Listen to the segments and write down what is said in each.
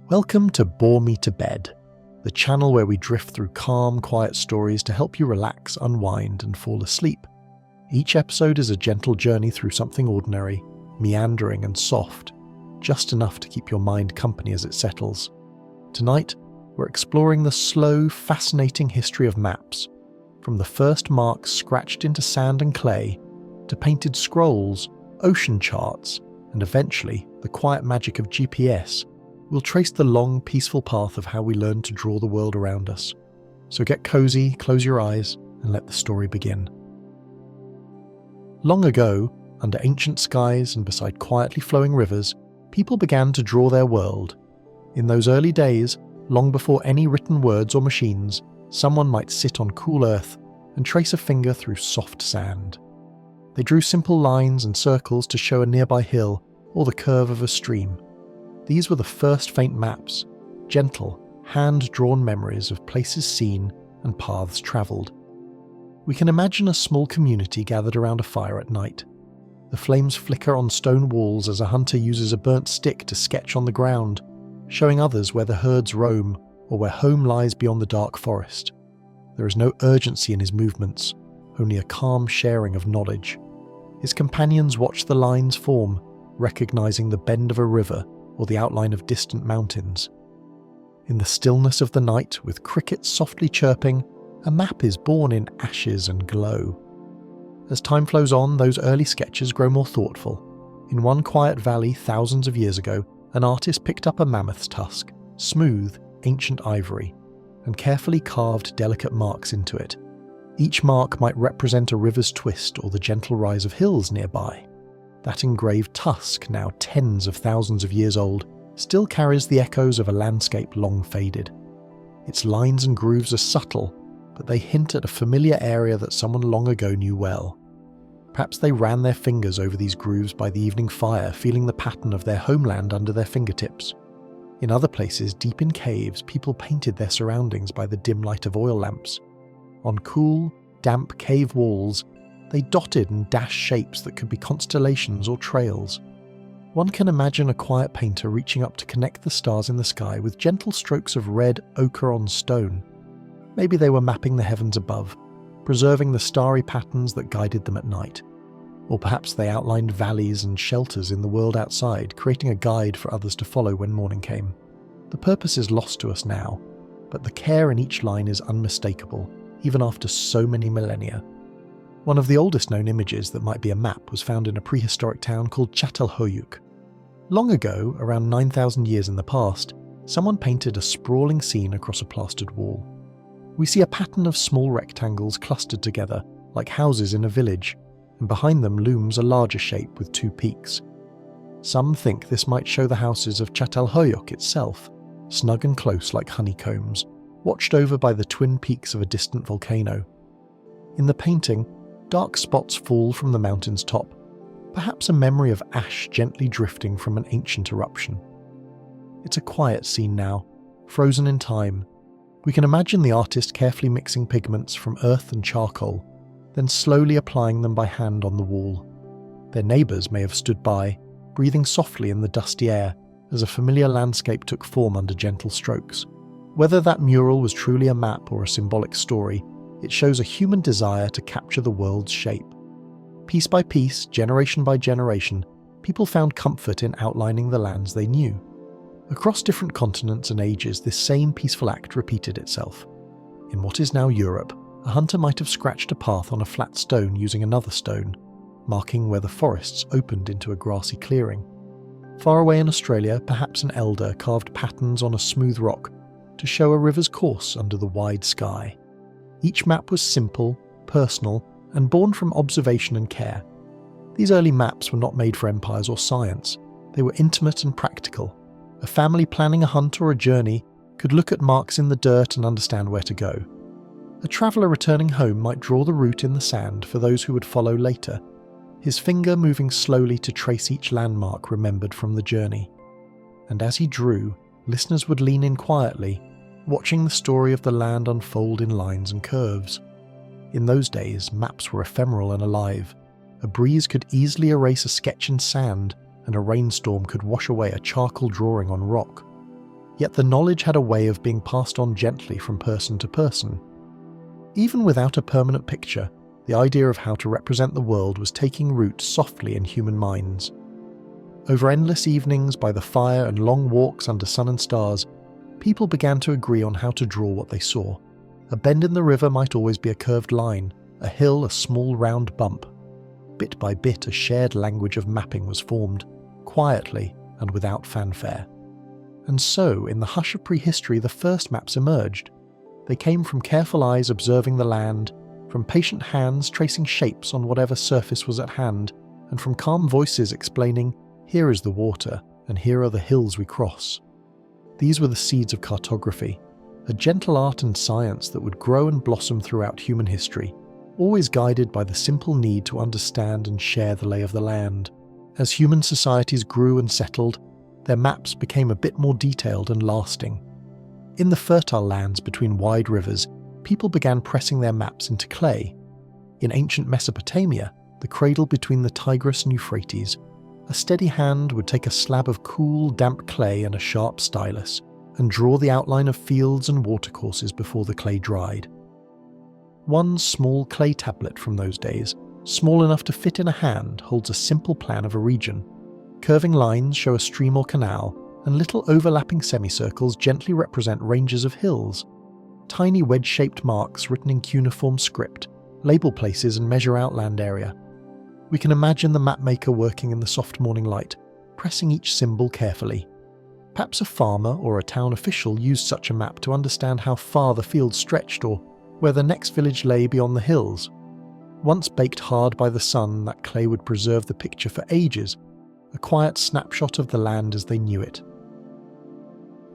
Welcome to Bore Me to Bed, the channel where we drift through calm, quiet stories to help you relax, unwind, and fall asleep. Each episode is a gentle journey through something ordinary, meandering and soft, just enough to keep your mind company as it settles. Tonight, we're exploring the slow, fascinating history of maps, from the first marks scratched into sand and clay, to painted scrolls, ocean charts, and eventually the quiet magic of GPS. We'll trace the long, peaceful path of how we learn to draw the world around us. So get cozy, close your eyes, and let the story begin. Long ago, under ancient skies and beside quietly flowing rivers, people began to draw their world. In those early days, long before any written words or machines, someone might sit on cool earth and trace a finger through soft sand. They drew simple lines and circles to show a nearby hill or the curve of a stream. These were the first faint maps, gentle, hand-drawn memories of places seen and paths travelled. We can imagine a small community gathered around a fire at night. The flames flicker on stone walls as a hunter uses a burnt stick to sketch on the ground, showing others where the herds roam or where home lies beyond the dark forest. There is no urgency in his movements, only a calm sharing of knowledge. His companions watch the lines form, recognizing the bend of a river or the outline of distant mountains. In the stillness of the night, with crickets softly chirping, a map is born in ashes and glow. As time flows on, those early sketches grow more thoughtful. In one quiet valley thousands of years ago, an artist picked up a mammoth's tusk, smooth, ancient ivory, and carefully carved delicate marks into it. Each mark might represent a river's twist or the gentle rise of hills nearby. That engraved tusk, now tens of thousands of years old, still carries the echoes of a landscape long faded. Its lines and grooves are subtle, but they hint at a familiar area that someone long ago knew well. Perhaps they ran their fingers over these grooves by the evening fire, feeling the pattern of their homeland under their fingertips. In other places, deep in caves, people painted their surroundings by the dim light of oil lamps. On cool, damp cave walls, they dotted and dashed shapes that could be constellations or trails. One can imagine a quiet painter reaching up to connect the stars in the sky with gentle strokes of red ochre on stone. Maybe they were mapping the heavens above, preserving the starry patterns that guided them at night. Or perhaps they outlined valleys and shelters in the world outside, creating a guide for others to follow when morning came. The purpose is lost to us now, but the care in each line is unmistakable, even after so many millennia. One of the oldest known images that might be a map was found in a prehistoric town called Çatalhöyük. Long ago, around 9,000 years in the past, someone painted a sprawling scene across a plastered wall. We see a pattern of small rectangles clustered together, like houses in a village, and behind them looms a larger shape with two peaks. Some think this might show the houses of Çatalhöyük itself, snug and close like honeycombs, watched over by the twin peaks of a distant volcano. In the painting, dark spots fall from the mountain's top, perhaps a memory of ash gently drifting from an ancient eruption. It's a quiet scene now, frozen in time. We can imagine the artist carefully mixing pigments from earth and charcoal, then slowly applying them by hand on the wall. Their neighbours may have stood by, breathing softly in the dusty air as a familiar landscape took form under gentle strokes. Whether that mural was truly a map or a symbolic story, it shows a human desire to capture the world's shape. Piece by piece, generation by generation, people found comfort in outlining the lands they knew. Across different continents and ages, this same peaceful act repeated itself. In what is now Europe, a hunter might have scratched a path on a flat stone using another stone, marking where the forests opened into a grassy clearing. Far away in Australia, perhaps an elder carved patterns on a smooth rock to show a river's course under the wide sky. Each map was simple, personal, and born from observation and care. These early maps were not made for empires or science. They were intimate and practical. A family planning a hunt or a journey could look at marks in the dirt and understand where to go. A traveller returning home might draw the route in the sand for those who would follow later, his finger moving slowly to trace each landmark remembered from the journey. And as he drew, listeners would lean in quietly, watching the story of the land unfold in lines and curves. In those days, maps were ephemeral and alive. A breeze could easily erase a sketch in sand, and a rainstorm could wash away a charcoal drawing on rock. Yet the knowledge had a way of being passed on gently from person to person. Even without a permanent picture, the idea of how to represent the world was taking root softly in human minds. Over endless evenings by the fire and long walks under sun and stars, people began to agree on how to draw what they saw. A bend in the river might always be a curved line, a hill a small round bump. Bit by bit, a shared language of mapping was formed, quietly and without fanfare. And so, in the hush of prehistory, the first maps emerged. They came from careful eyes observing the land, from patient hands tracing shapes on whatever surface was at hand, and from calm voices explaining, "Here is the water, and here are the hills we cross." These were the seeds of cartography, a gentle art and science that would grow and blossom throughout human history, always guided by the simple need to understand and share the lay of the land. As human societies grew and settled, their maps became a bit more detailed and lasting. In the fertile lands between wide rivers, people began pressing their maps into clay. In ancient Mesopotamia, the cradle between the Tigris and Euphrates, a steady hand would take a slab of cool, damp clay and a sharp stylus, and draw the outline of fields and watercourses before the clay dried. One small clay tablet from those days, small enough to fit in a hand, holds a simple plan of a region. Curving lines show a stream or canal, and little overlapping semicircles gently represent ranges of hills. Tiny wedge-shaped marks written in cuneiform script label places and measure out land area. We can imagine the mapmaker working in the soft morning light, pressing each symbol carefully. Perhaps a farmer or a town official used such a map to understand how far the field stretched or where the next village lay beyond the hills. Once baked hard by the sun, that clay would preserve the picture for ages, a quiet snapshot of the land as they knew it.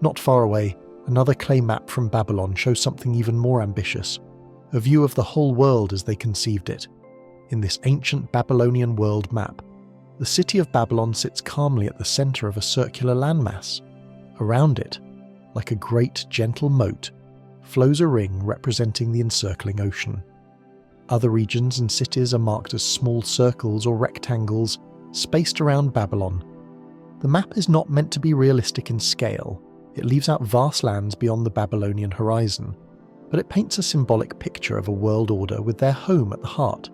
Not far away, another clay map from Babylon shows something even more ambitious, a view of the whole world as they conceived it. In this ancient Babylonian world map, the city of Babylon sits calmly at the centre of a circular landmass. Around it, like a great gentle moat, flows a ring representing the encircling ocean. Other regions and cities are marked as small circles or rectangles spaced around Babylon. The map is not meant to be realistic in scale. It leaves out vast lands beyond the Babylonian horizon, but it paints a symbolic picture of a world order with their home at the heart.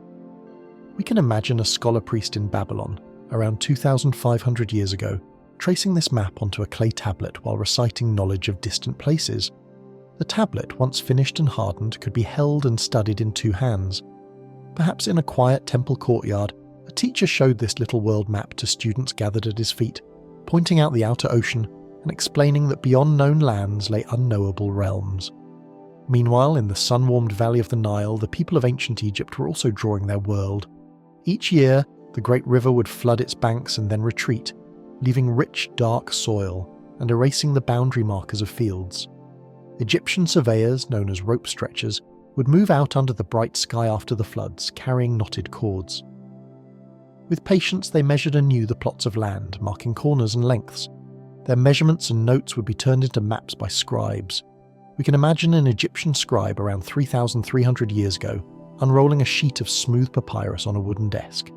We can imagine a scholar priest in Babylon, around 2,500 years ago, tracing this map onto a clay tablet while reciting knowledge of distant places. The tablet, once finished and hardened, could be held and studied in two hands. Perhaps in a quiet temple courtyard, a teacher showed this little world map to students gathered at his feet, pointing out the outer ocean and explaining that beyond known lands lay unknowable realms. Meanwhile, in the sun-warmed valley of the Nile, the people of ancient Egypt were also drawing their world. Each year, the great river would flood its banks and then retreat, leaving rich, dark soil and erasing the boundary markers of fields. Egyptian surveyors, known as rope stretchers, would move out under the bright sky after the floods, carrying knotted cords. With patience, they measured anew the plots of land, marking corners and lengths. Their measurements and notes would be turned into maps by scribes. We can imagine an Egyptian scribe around 3,300 years ago, unrolling a sheet of smooth papyrus on a wooden desk.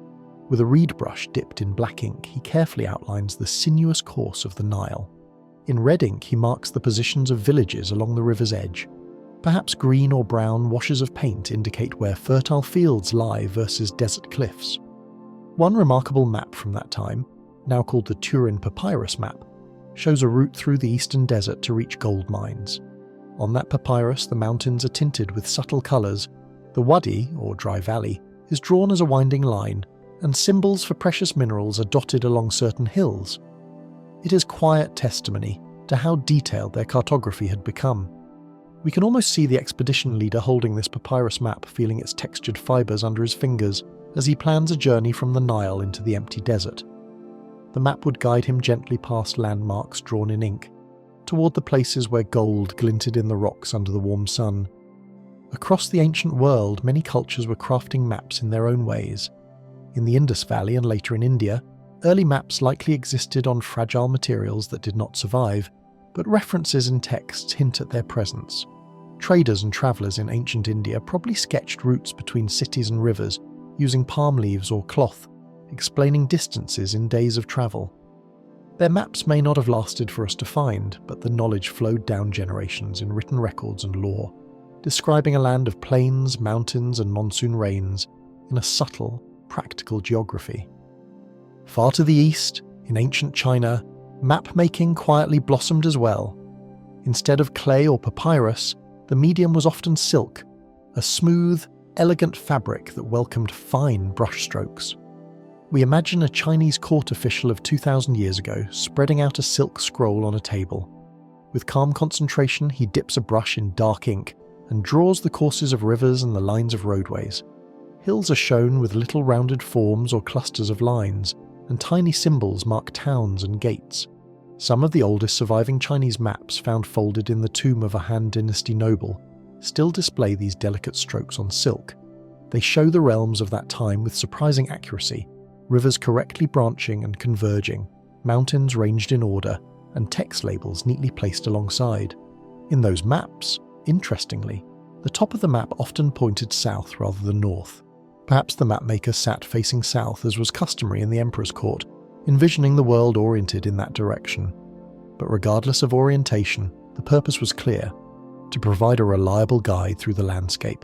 With a reed brush dipped in black ink, he carefully outlines the sinuous course of the Nile. In red ink, he marks the positions of villages along the river's edge. Perhaps green or brown washes of paint indicate where fertile fields lie versus desert cliffs. One remarkable map from that time, now called the Turin Papyrus map, shows a route through the eastern desert to reach gold mines. On that papyrus, the mountains are tinted with subtle colours. The wadi, or dry valley, is drawn as a winding line, and symbols for precious minerals are dotted along certain hills. It is quiet testimony to how detailed their cartography had become. We can almost see the expedition leader holding this papyrus map, feeling its textured fibres under his fingers as he plans a journey from the Nile into the empty desert. The map would guide him gently past landmarks drawn in ink, toward the places where gold glinted in the rocks under the warm sun. Across the ancient world, many cultures were crafting maps in their own ways. In the Indus Valley and later in India, early maps likely existed on fragile materials that did not survive, but references in texts hint at their presence. Traders and travellers in ancient India probably sketched routes between cities and rivers using palm leaves or cloth, explaining distances in days of travel. Their maps may not have lasted for us to find, but the knowledge flowed down generations in written records and lore, describing a land of plains, mountains, and monsoon rains in a subtle, practical geography. Far to the east, in ancient China, map-making quietly blossomed as well. Instead of clay or papyrus, the medium was often silk, a smooth, elegant fabric that welcomed fine brushstrokes. We imagine a Chinese court official of 2,000 years ago spreading out a silk scroll on a table. With calm concentration, he dips a brush in dark ink and draws the courses of rivers and the lines of roadways. Hills are shown with little rounded forms or clusters of lines, and tiny symbols mark towns and gates. Some of the oldest surviving Chinese maps found folded in the tomb of a Han Dynasty noble still display these delicate strokes on silk. They show the realms of that time with surprising accuracy, rivers correctly branching and converging, mountains ranged in order, and text labels neatly placed alongside. In those maps, interestingly, the top of the map often pointed south rather than north. Perhaps the mapmaker sat facing south as was customary in the emperor's court, envisioning the world oriented in that direction. But regardless of orientation, the purpose was clear: to provide a reliable guide through the landscape.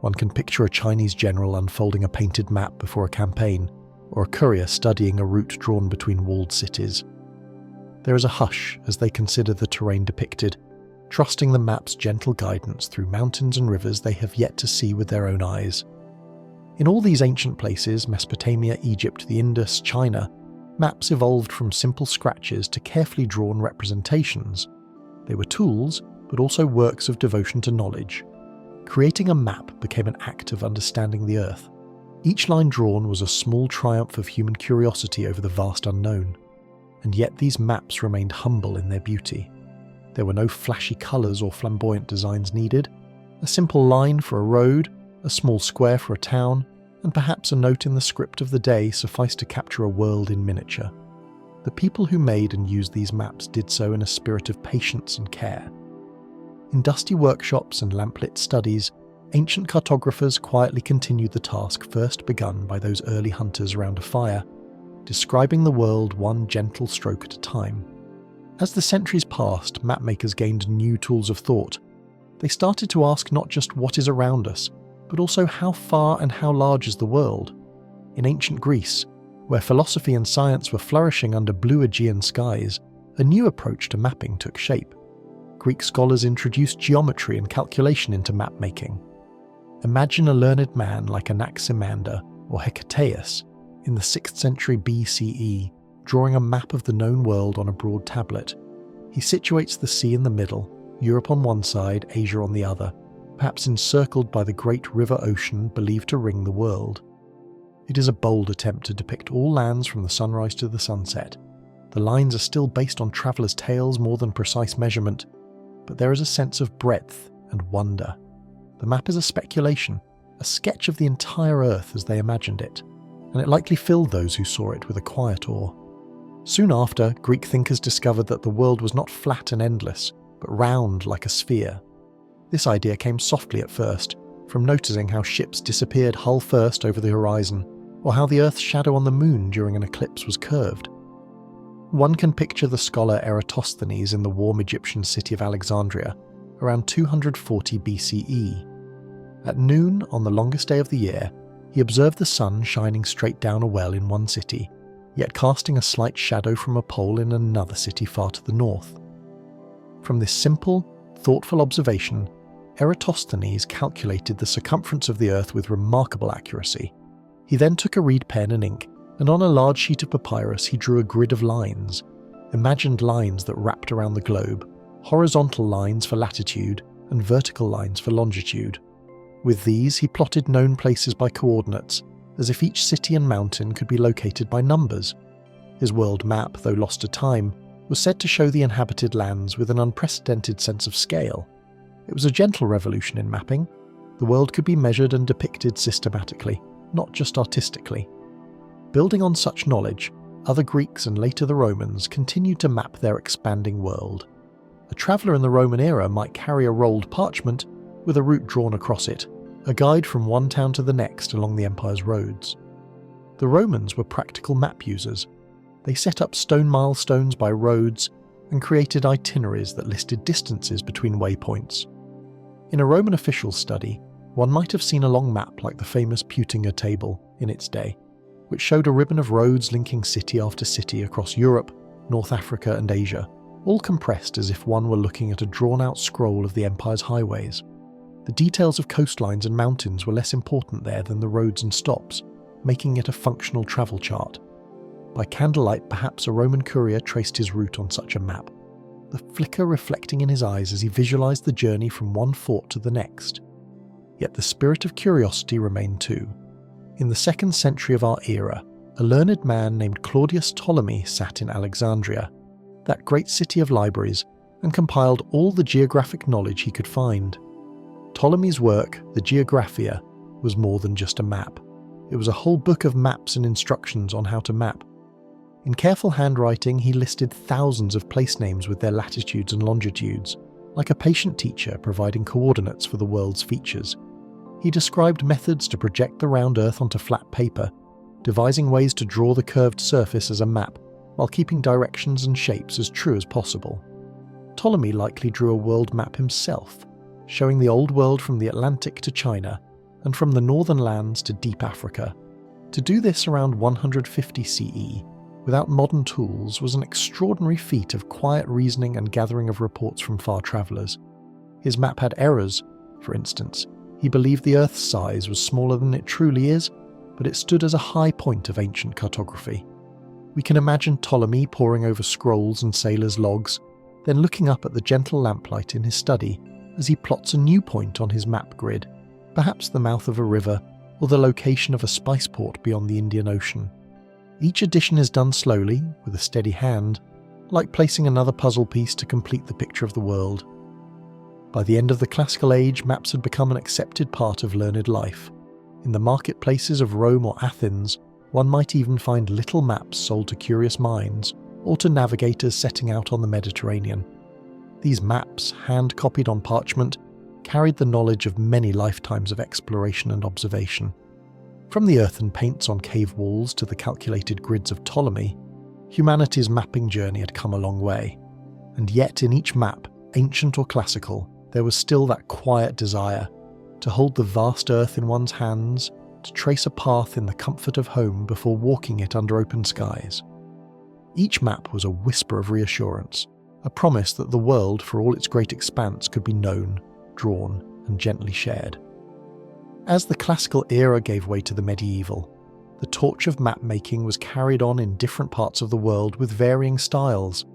One can picture a Chinese general unfolding a painted map before a campaign, or a courier studying a route drawn between walled cities. There is a hush as they consider the terrain depicted, trusting the map's gentle guidance through mountains and rivers they have yet to see with their own eyes. In all these ancient places, Mesopotamia, Egypt, the Indus, China, maps evolved from simple scratches to carefully drawn representations. They were tools, but also works of devotion to knowledge. Creating a map became an act of understanding the earth. Each line drawn was a small triumph of human curiosity over the vast unknown. And yet these maps remained humble in their beauty. There were no flashy colours or flamboyant designs needed. A simple line for a road, a small square for a town, and perhaps a note in the script of the day sufficed to capture a world in miniature. The people who made and used these maps did so in a spirit of patience and care. In dusty workshops and lamplit studies, ancient cartographers quietly continued the task first begun by those early hunters around a fire, describing the world one gentle stroke at a time. As the centuries passed, mapmakers gained new tools of thought. They started to ask not just what is around us, but also how far and how large is the world. In ancient Greece, where philosophy and science were flourishing under blue Aegean skies, a new approach to mapping took shape. Greek scholars introduced geometry and calculation into map-making. Imagine a learned man like Anaximander or Hecataeus in the 6th century BCE drawing a map of the known world on a broad tablet. He situates the sea in the middle, Europe on one side, Asia on the other, perhaps encircled by the great river ocean believed to ring the world. It is a bold attempt to depict all lands from the sunrise to the sunset. The lines are still based on travellers' tales more than precise measurement, but there is a sense of breadth and wonder. The map is a speculation, a sketch of the entire Earth as they imagined it, and it likely filled those who saw it with a quiet awe. Soon after, Greek thinkers discovered that the world was not flat and endless, but round like a sphere. This idea came softly at first, from noticing how ships disappeared hull first over the horizon, or how the Earth's shadow on the moon during an eclipse was curved. One can picture the scholar Eratosthenes in the warm Egyptian city of Alexandria, around 240 BCE. At noon, on the longest day of the year, he observed the sun shining straight down a well in one city, yet casting a slight shadow from a pole in another city far to the north. From this simple, thoughtful observation, Eratosthenes calculated the circumference of the Earth with remarkable accuracy. He then took a reed pen and ink, and on a large sheet of papyrus he drew a grid of lines, imagined lines that wrapped around the globe, horizontal lines for latitude and vertical lines for longitude. With these he plotted known places by coordinates, as if each city and mountain could be located by numbers. His world map, though lost to time, was said to show the inhabited lands with an unprecedented sense of scale. It was a gentle revolution in mapping. The world could be measured and depicted systematically, not just artistically. Building on such knowledge, other Greeks and later the Romans continued to map their expanding world. A traveller in the Roman era might carry a rolled parchment with a route drawn across it, a guide from one town to the next along the empire's roads. The Romans were practical map users. They set up stone milestones by roads and created itineraries that listed distances between waypoints. In a Roman official study, one might have seen a long map like the famous Peutinger Table in its day, which showed a ribbon of roads linking city after city across Europe, North Africa and Asia, all compressed as if one were looking at a drawn-out scroll of the empire's highways. The details of coastlines and mountains were less important there than the roads and stops, making it a functional travel chart. By candlelight, perhaps a Roman courier traced his route on such a map, the flicker reflecting in his eyes as he visualized the journey from one fort to the next. Yet the spirit of curiosity remained too. In the 2nd century of our era, a learned man named Claudius Ptolemy sat in Alexandria, that great city of libraries, and compiled all the geographic knowledge he could find. Ptolemy's work, the Geographia, was more than just a map. It was a whole book of maps and instructions on how to map. In careful handwriting, he listed thousands of place names with their latitudes and longitudes, like a patient teacher providing coordinates for the world's features. He described methods to project the round Earth onto flat paper, devising ways to draw the curved surface as a map, while keeping directions and shapes as true as possible. Ptolemy likely drew a world map himself, showing the old world from the Atlantic to China, and from the northern lands to deep Africa. To do this around 150 CE, without modern tools, was an extraordinary feat of quiet reasoning and gathering of reports from far travellers. His map had errors. For instance, he believed the Earth's size was smaller than it truly is, but it stood as a high point of ancient cartography. We can imagine Ptolemy poring over scrolls and sailors' logs, then looking up at the gentle lamplight in his study as he plots a new point on his map grid, perhaps the mouth of a river or the location of a spice port beyond the Indian Ocean. Each addition is done slowly, with a steady hand, like placing another puzzle piece to complete the picture of the world. By the end of the classical age, maps had become an accepted part of learned life. In the marketplaces of Rome or Athens, one might even find little maps sold to curious minds or to navigators setting out on the Mediterranean. These maps, hand-copied on parchment, carried the knowledge of many lifetimes of exploration and observation. From the earthen paints on cave walls to the calculated grids of Ptolemy, humanity's mapping journey had come a long way. And yet in each map, ancient or classical, there was still that quiet desire to hold the vast earth in one's hands, to trace a path in the comfort of home before walking it under open skies. Each map was a whisper of reassurance, a promise that the world, for all its great expanse, could be known, drawn, and gently shared. As the classical era gave way to the medieval, the torch of map-making was carried on in different parts of the world with varying styles.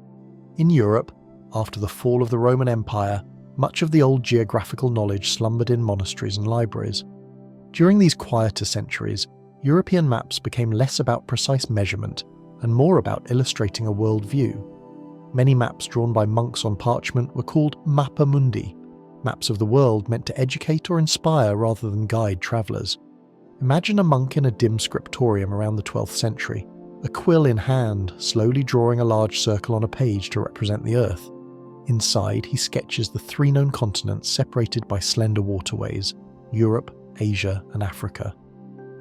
In Europe, after the fall of the Roman Empire, much of the old geographical knowledge slumbered in monasteries and libraries. During these quieter centuries, European maps became less about precise measurement and more about illustrating a world view. Many maps drawn by monks on parchment were called mappa mundi, maps of the world meant to educate or inspire rather than guide travellers. Imagine a monk in a dim scriptorium around the 12th century, a quill in hand, slowly drawing a large circle on a page to represent the Earth. Inside, he sketches the 3 known continents separated by slender waterways: Europe, Asia, and Africa.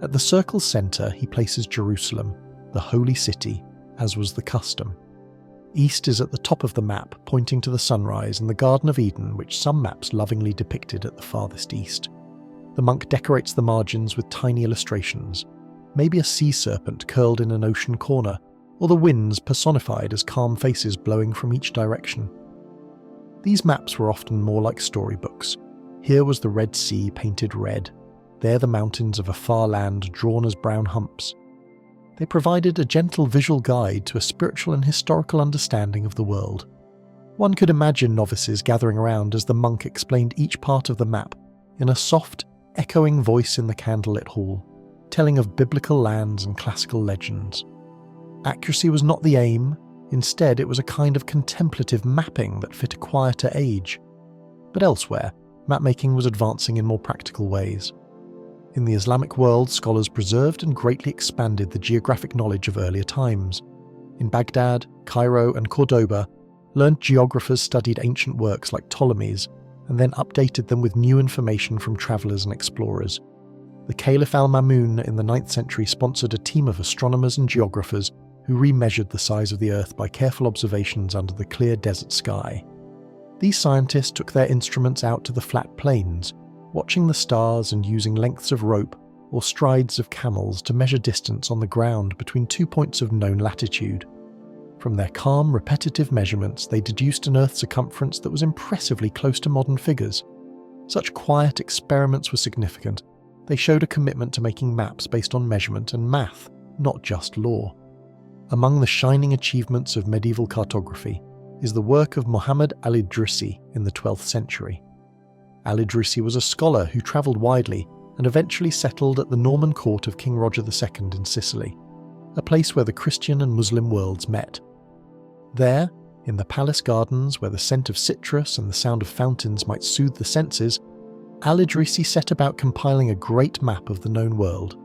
At the circle's centre, he places Jerusalem, the holy city, as was the custom. East is at the top of the map, pointing to the sunrise and the Garden of Eden, which some maps lovingly depicted at the farthest east. The monk decorates the margins with tiny illustrations, maybe a sea serpent curled in an ocean corner, or the winds personified as calm faces blowing from each direction. These maps were often more like storybooks. Here was the Red Sea painted red, there the mountains of a far land drawn as brown humps. They provided a gentle visual guide to a spiritual and historical understanding of the world. One could imagine novices gathering around as the monk explained each part of the map in a soft, echoing voice in the candlelit hall, telling of biblical lands and classical legends. Accuracy was not the aim. Instead, it was a kind of contemplative mapping that fit a quieter age. But elsewhere, mapmaking was advancing in more practical ways. In the Islamic world, scholars preserved and greatly expanded the geographic knowledge of earlier times. In Baghdad, Cairo, and Cordoba, learned geographers studied ancient works like Ptolemy's and then updated them with new information from travellers and explorers. The Caliph al-Ma'mun in the 9th century sponsored a team of astronomers and geographers who remeasured the size of the Earth by careful observations under the clear desert sky. These scientists took their instruments out to the flat plains, watching the stars and using lengths of rope or strides of camels to measure distance on the ground between 2 points of known latitude. From their calm, repetitive measurements, they deduced an Earth circumference that was impressively close to modern figures. Such quiet experiments were significant. They showed a commitment to making maps based on measurement and math, not just law. Among the shining achievements of medieval cartography is the work of Muhammad al-Idrisi in the 12th century. Al-Idrisi was a scholar who travelled widely and eventually settled at the Norman court of King Roger II in Sicily, a place where the Christian and Muslim worlds met. There, in the palace gardens where the scent of citrus and the sound of fountains might soothe the senses, Al-Idrisi set about compiling a great map of the known world.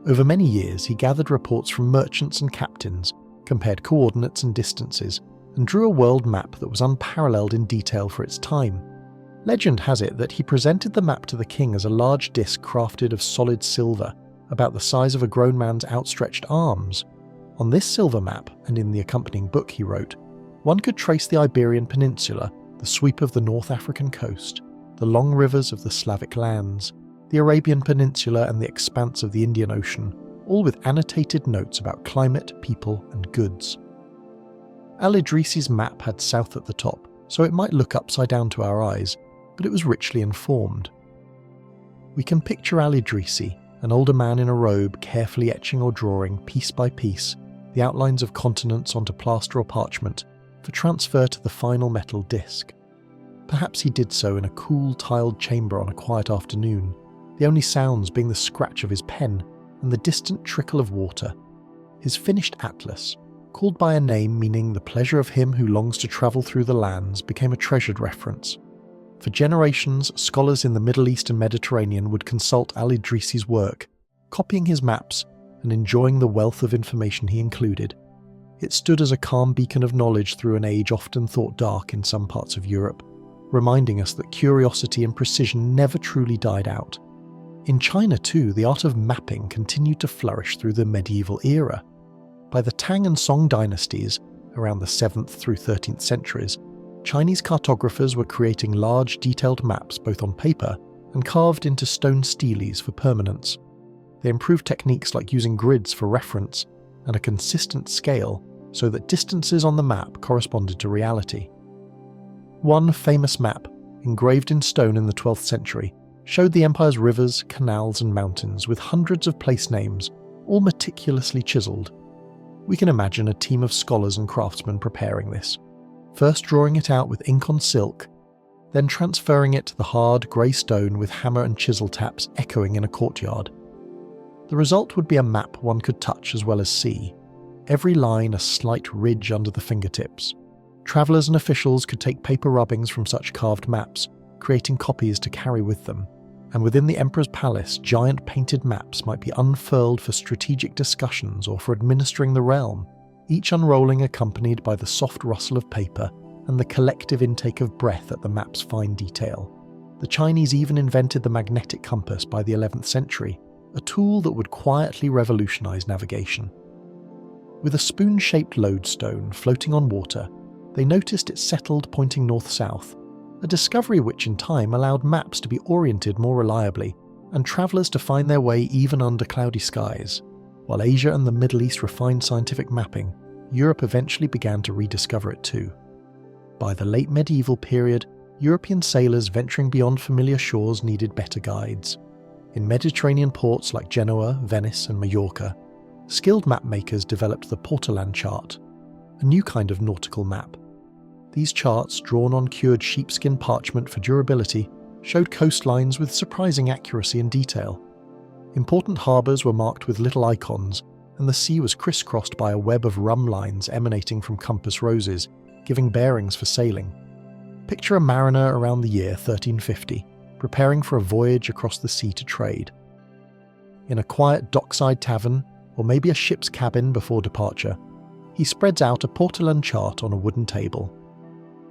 Over many years, he gathered reports from merchants and captains, compared coordinates and distances, and drew a world map that was unparalleled in detail for its time. Legend has it that he presented the map to the king as a large disc crafted of solid silver, about the size of a grown man's outstretched arms. On this silver map, and in the accompanying book he wrote, one could trace the Iberian Peninsula, the sweep of the North African coast, the long rivers of the Slavic lands, the Arabian Peninsula and the expanse of the Indian Ocean, all with annotated notes about climate, people and goods. Al-Idrisi's map had south at the top, so it might look upside down to our eyes, but it was richly informed. We can picture Al-Idrisi, an older man in a robe, carefully etching or drawing, piece by piece, the outlines of continents onto plaster or parchment for transfer to the final metal disc. Perhaps he did so in a cool, tiled chamber on a quiet afternoon, the only sounds being the scratch of his pen and the distant trickle of water. His finished atlas, called by a name meaning the pleasure of him who longs to travel through the lands, became a treasured reference. For generations, scholars in the Middle East and Mediterranean would consult Al-Idrisi's work, copying his maps and enjoying the wealth of information he included. It stood as a calm beacon of knowledge through an age often thought dark in some parts of Europe, reminding us that curiosity and precision never truly died out. In China too, the art of mapping continued to flourish through the medieval era. By the Tang and Song dynasties, around the 7th through 13th centuries, Chinese cartographers were creating large, detailed maps both on paper and carved into stone steles for permanence. They improved techniques like using grids for reference and a consistent scale so that distances on the map corresponded to reality. One famous map, engraved in stone in the 12th century, showed the empire's rivers, canals and mountains with hundreds of place names, all meticulously chiselled. We can imagine a team of scholars and craftsmen preparing this, first drawing it out with ink on silk, then transferring it to the hard, grey stone with hammer and chisel taps echoing in a courtyard. The result would be a map one could touch as well as see, every line a slight ridge under the fingertips. Travellers and officials could take paper rubbings from such carved maps, creating copies to carry with them, and within the emperor's palace, giant painted maps might be unfurled for strategic discussions or for administering the realm, each unrolling accompanied by the soft rustle of paper and the collective intake of breath at the map's fine detail. The Chinese even invented the magnetic compass by the 11th century, a tool that would quietly revolutionize navigation. With a spoon-shaped lodestone floating on water, they noticed it settled pointing north-south, a discovery which in time allowed maps to be oriented more reliably and travellers to find their way even under cloudy skies. While Asia and the Middle East refined scientific mapping, Europe eventually began to rediscover it too. By the late medieval period, European sailors venturing beyond familiar shores needed better guides. In Mediterranean ports like Genoa, Venice and Majorca, skilled map makers developed the Portolan chart, a new kind of nautical map. These charts, drawn on cured sheepskin parchment for durability, showed coastlines with surprising accuracy and detail. Important harbours were marked with little icons, and the sea was crisscrossed by a web of rum lines emanating from compass roses, giving bearings for sailing. Picture a mariner around the year 1350, preparing for a voyage across the sea to trade. In a quiet dockside tavern, or maybe a ship's cabin before departure, he spreads out a Portolan chart on a wooden table.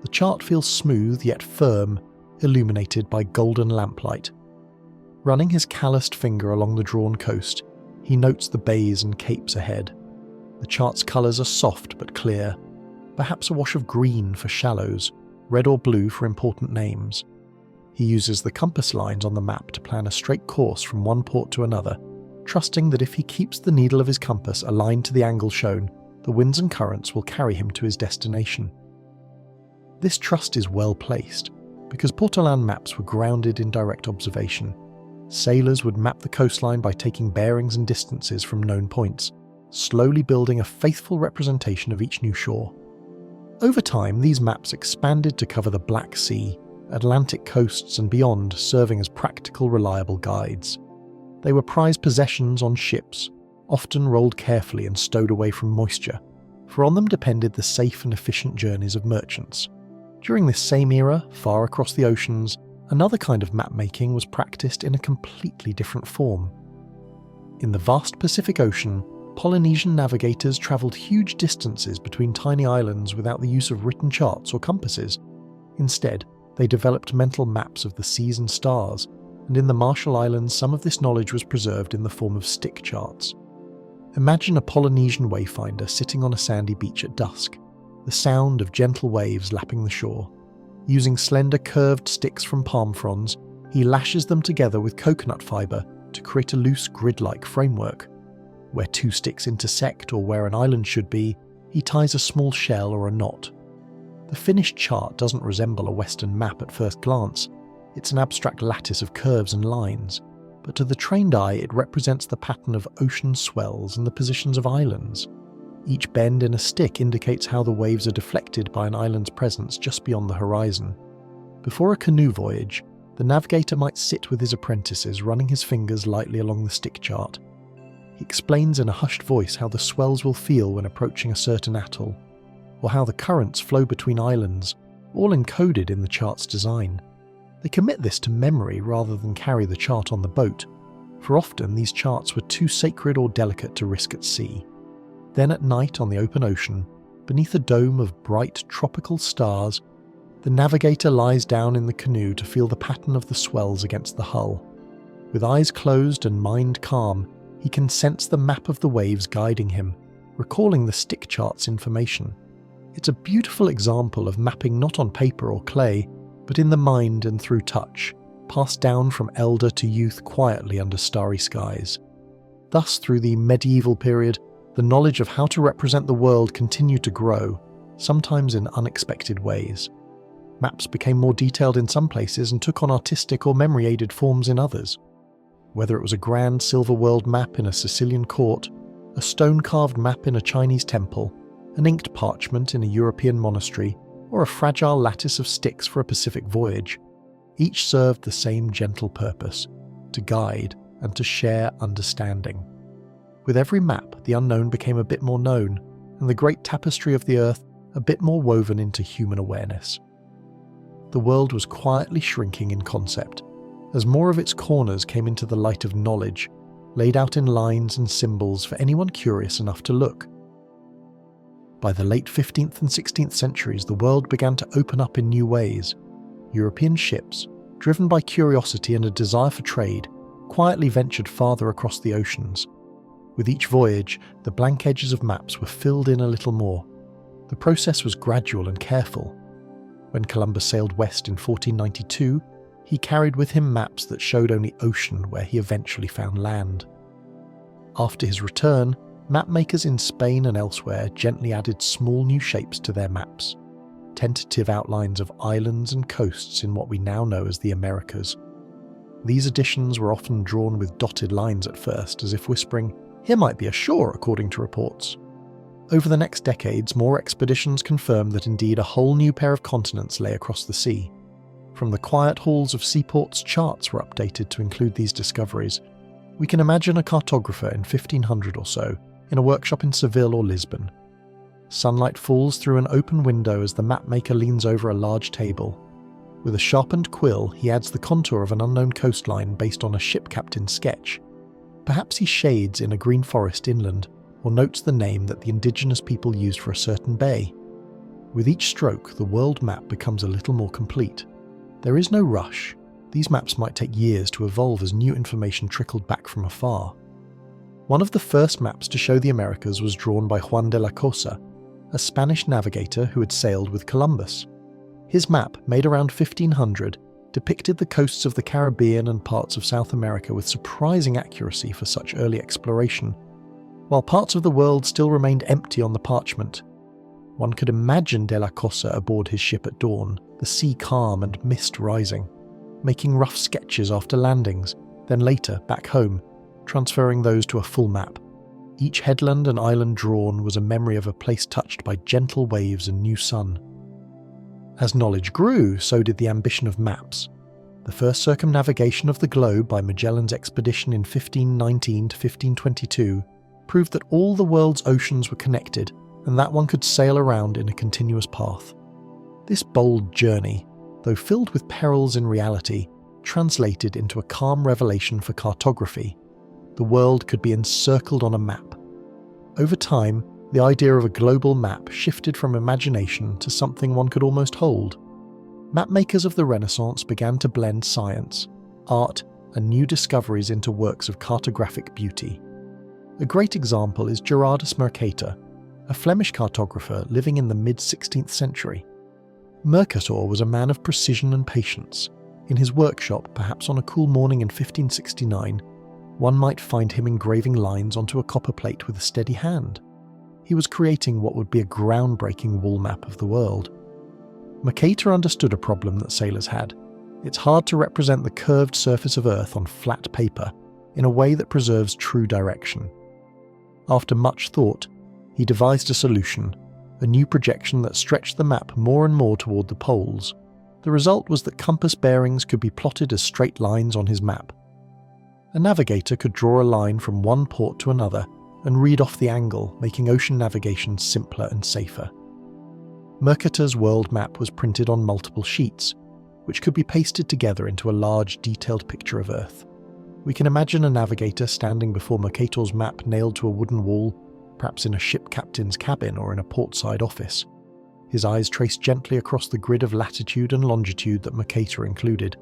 The chart feels smooth yet firm, illuminated by golden lamplight. Running his calloused finger along the drawn coast, he notes the bays and capes ahead. The chart's colours are soft but clear, perhaps a wash of green for shallows, red or blue for important names. He uses the compass lines on the map to plan a straight course from one port to another, trusting that if he keeps the needle of his compass aligned to the angle shown, the winds and currents will carry him to his destination. This trust is well placed, because Portolan maps were grounded in direct observation. Sailors would map the coastline by taking bearings and distances from known points, slowly building a faithful representation of each new shore. Over time, these maps expanded to cover the Black Sea, Atlantic coasts and beyond, serving as practical, reliable guides. They were prized possessions on ships, often rolled carefully and stowed away from moisture, for on them depended the safe and efficient journeys of merchants. During this same era, far across the oceans, another kind of map-making was practiced in a completely different form. In the vast Pacific Ocean, Polynesian navigators travelled huge distances between tiny islands without the use of written charts or compasses. Instead, they developed mental maps of the seas and stars, and in the Marshall Islands some of this knowledge was preserved in the form of stick charts. Imagine a Polynesian wayfinder sitting on a sandy beach at dusk, the sound of gentle waves lapping the shore. Using slender curved sticks from palm fronds, he lashes them together with coconut fibre to create a loose grid-like framework. Where two sticks intersect or where an island should be, he ties a small shell or a knot. The finished chart doesn't resemble a Western map at first glance. It's an abstract lattice of curves and lines, but to the trained eye it represents the pattern of ocean swells and the positions of islands. Each bend in a stick indicates how the waves are deflected by an island's presence just beyond the horizon. Before a canoe voyage, the navigator might sit with his apprentices running his fingers lightly along the stick chart. He explains in a hushed voice how the swells will feel when approaching a certain atoll, or how the currents flow between islands, all encoded in the chart's design. They commit this to memory rather than carry the chart on the boat, for often these charts were too sacred or delicate to risk at sea. Then at night on the open ocean, beneath a dome of bright tropical stars, the navigator lies down in the canoe to feel the pattern of the swells against the hull. With eyes closed and mind calm, he can sense the map of the waves guiding him, recalling the stick chart's information. It's a beautiful example of mapping not on paper or clay, but in the mind and through touch, passed down from elder to youth quietly under starry skies. Thus, through the medieval period, the knowledge of how to represent the world continued to grow, sometimes in unexpected ways. Maps became more detailed in some places and took on artistic or memory-aided forms in others. Whether it was a grand silver world map in a Sicilian court, a stone-carved map in a Chinese temple, an inked parchment in a European monastery, or a fragile lattice of sticks for a Pacific voyage, each served the same gentle purpose: to guide and to share understanding. With every map, the unknown became a bit more known, and the great tapestry of the earth a bit more woven into human awareness. The world was quietly shrinking in concept, as more of its corners came into the light of knowledge, laid out in lines and symbols for anyone curious enough to look. By the late 15th and 16th centuries, the world began to open up in new ways. European ships, driven by curiosity and a desire for trade, quietly ventured farther across the oceans. With each voyage, the blank edges of maps were filled in a little more. The process was gradual and careful. When Columbus sailed west in 1492, he carried with him maps that showed only ocean where he eventually found land. After his return, mapmakers in Spain and elsewhere gently added small new shapes to their maps, tentative outlines of islands and coasts in what we now know as the Americas. These additions were often drawn with dotted lines at first, as if whispering, "Here might be a shore," according to reports. Over the next decades, more expeditions confirmed that indeed a whole new pair of continents lay across the sea. From the quiet halls of seaports, charts were updated to include these discoveries. We can imagine a cartographer in 1500 or so, in a workshop in Seville or Lisbon. Sunlight falls through an open window as the mapmaker leans over a large table. With a sharpened quill, he adds the contour of an unknown coastline based on a ship captain's sketch. Perhaps he shades in a green forest inland, or notes the name that the indigenous people used for a certain bay. With each stroke, the world map becomes a little more complete. There is no rush. These maps might take years to evolve as new information trickled back from afar. One of the first maps to show the Americas was drawn by Juan de la Cosa, a Spanish navigator who had sailed with Columbus. His map, made around 1500, depicted the coasts of the Caribbean and parts of South America with surprising accuracy for such early exploration, while parts of the world still remained empty on the parchment. One could imagine de la Cosa aboard his ship at dawn, the sea calm and mist rising, making rough sketches after landings, then later, back home, transferring those to a full map. Each headland and island drawn was a memory of a place touched by gentle waves and new sun. As knowledge grew, so did the ambition of maps. The first circumnavigation of the globe by Magellan's expedition in 1519 to 1522 proved that all the world's oceans were connected and that one could sail around in a continuous path. This bold journey, though filled with perils in reality, translated into a calm revelation for cartography. The world could be encircled on a map. Over time, the idea of a global map shifted from imagination to something one could almost hold. Mapmakers of the Renaissance began to blend science, art, and new discoveries into works of cartographic beauty. A great example is Gerardus Mercator, a Flemish cartographer living in the mid-16th century. Mercator was a man of precision and patience. In his workshop, perhaps on a cool morning in 1569, one might find him engraving lines onto a copper plate with a steady hand. He was creating what would be a groundbreaking wall map of the world. Mercator understood a problem that sailors had. It's hard to represent the curved surface of Earth on flat paper in a way that preserves true direction. After much thought, he devised a solution, a new projection that stretched the map more and more toward the poles. The result was that compass bearings could be plotted as straight lines on his map. A navigator could draw a line from one port to another and read off the angle, making ocean navigation simpler and safer. Mercator's world map was printed on multiple sheets, which could be pasted together into a large, detailed picture of Earth. We can imagine a navigator standing before Mercator's map nailed to a wooden wall, perhaps in a ship captain's cabin or in a portside office. His eyes trace gently across the grid of latitude and longitude that Mercator included.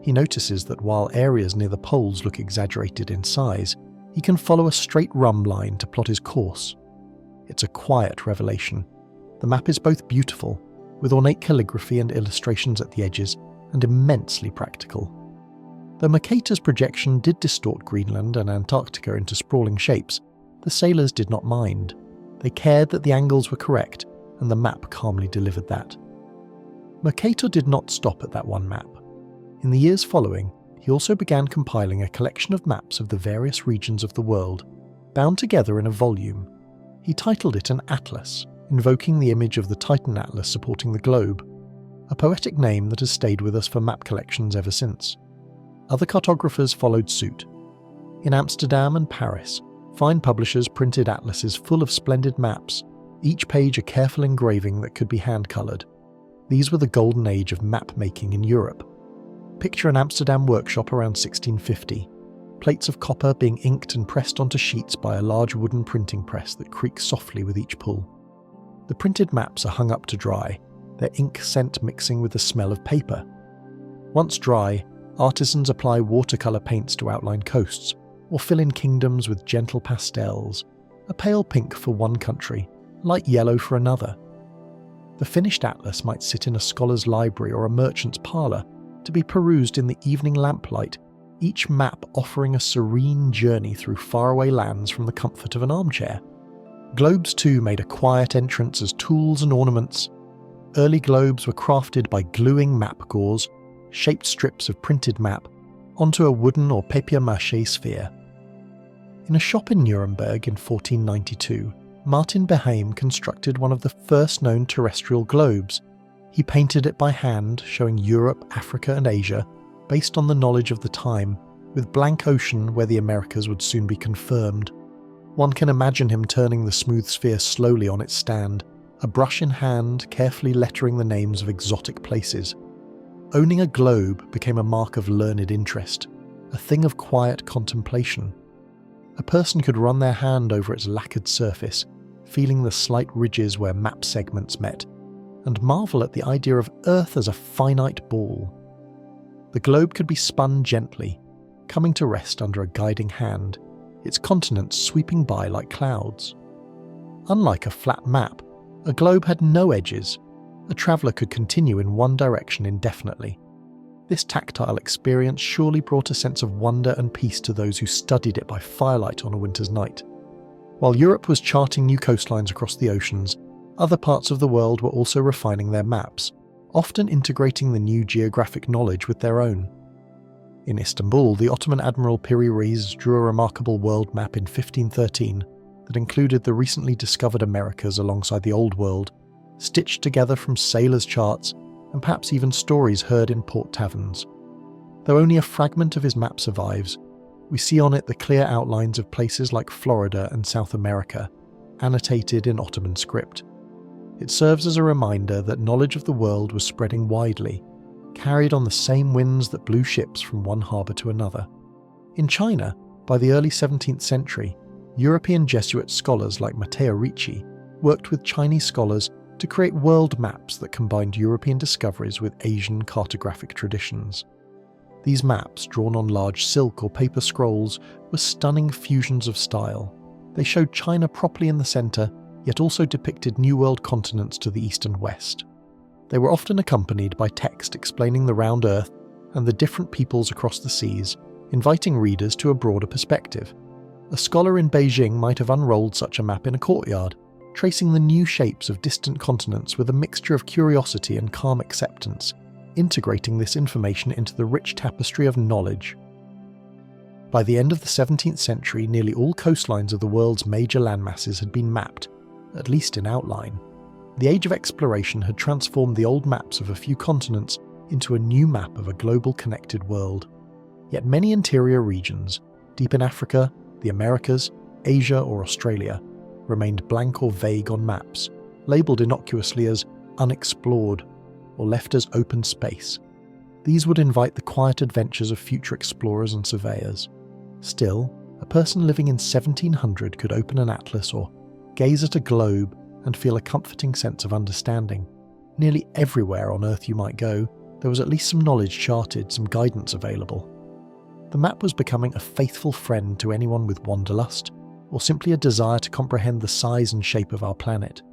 He notices that while areas near the poles look exaggerated in size, he can follow a straight rhumb line to plot his course. It's a quiet revelation. The map is both beautiful, with ornate calligraphy and illustrations at the edges, and immensely practical. Though Mercator's projection did distort Greenland and Antarctica into sprawling shapes, the sailors did not mind. They cared that the angles were correct, and the map calmly delivered that. Mercator did not stop at that one map. In the years following, he also began compiling a collection of maps of the various regions of the world, bound together in a volume. He titled it an atlas, invoking the image of the Titan Atlas supporting the globe, a poetic name that has stayed with us for map collections ever since. Other cartographers followed suit. In Amsterdam and Paris, fine publishers printed atlases full of splendid maps, each page a careful engraving that could be hand-coloured. These were the golden age of map-making in Europe. Picture an Amsterdam workshop around 1650, plates of copper being inked and pressed onto sheets by a large wooden printing press that creaks softly with each pull. The printed maps are hung up to dry, their ink scent mixing with the smell of paper. Once dry, artisans apply watercolour paints to outline coasts, or fill in kingdoms with gentle pastels, a pale pink for one country, light yellow for another. The finished atlas might sit in a scholar's library or a merchant's parlour, to be perused in the evening lamplight, each map offering a serene journey through faraway lands from the comfort of an armchair. Globes too made a quiet entrance as tools and ornaments. Early globes were crafted by gluing map gauze, shaped strips of printed map, onto a wooden or papier-mâché sphere. In a shop in Nuremberg in 1492, Martin Behaim constructed one of the first known terrestrial globes. He painted it by hand, showing Europe, Africa and Asia, based on the knowledge of the time, with blank ocean where the Americas would soon be confirmed. One can imagine him turning the smooth sphere slowly on its stand, a brush in hand, carefully lettering the names of exotic places. Owning a globe became a mark of learned interest, a thing of quiet contemplation. A person could run their hand over its lacquered surface, feeling the slight ridges where map segments met, and marvel at the idea of Earth as a finite ball. The globe could be spun gently, coming to rest under a guiding hand, its continents sweeping by like clouds. Unlike a flat map, a globe had no edges. A traveller could continue in one direction indefinitely. This tactile experience surely brought a sense of wonder and peace to those who studied it by firelight on a winter's night. While Europe was charting new coastlines across the oceans, other parts of the world were also refining their maps, often integrating the new geographic knowledge with their own. In Istanbul, the Ottoman Admiral Piri Reis drew a remarkable world map in 1513 that included the recently discovered Americas alongside the Old World, stitched together from sailors' charts and perhaps even stories heard in port taverns. Though only a fragment of his map survives, we see on it the clear outlines of places like Florida and South America, annotated in Ottoman script. It serves as a reminder that knowledge of the world was spreading widely, carried on the same winds that blew ships from one harbour to another. In China, by the early 17th century, European Jesuit scholars like Matteo Ricci worked with Chinese scholars to create world maps that combined European discoveries with Asian cartographic traditions. These maps, drawn on large silk or paper scrolls, were stunning fusions of style. They showed China properly in the centre, yet also depicted New World continents to the east and west. They were often accompanied by text explaining the round Earth and the different peoples across the seas, inviting readers to a broader perspective. A scholar in Beijing might have unrolled such a map in a courtyard, tracing the new shapes of distant continents with a mixture of curiosity and calm acceptance, integrating this information into the rich tapestry of knowledge. By the end of the 17th century, nearly all coastlines of the world's major landmasses had been mapped, at least in outline. The age of exploration had transformed the old maps of a few continents into a new map of a global connected world. Yet many interior regions, deep in Africa, the Americas, Asia or Australia, remained blank or vague on maps, labelled innocuously as unexplored or left as open space. These would invite the quiet adventures of future explorers and surveyors. Still, a person living in 1700 could open an atlas or gaze at a globe and feel a comforting sense of understanding. Nearly everywhere on Earth you might go, there was at least some knowledge charted, some guidance available. The map was becoming a faithful friend to anyone with wanderlust, or simply a desire to comprehend the size and shape of our planet.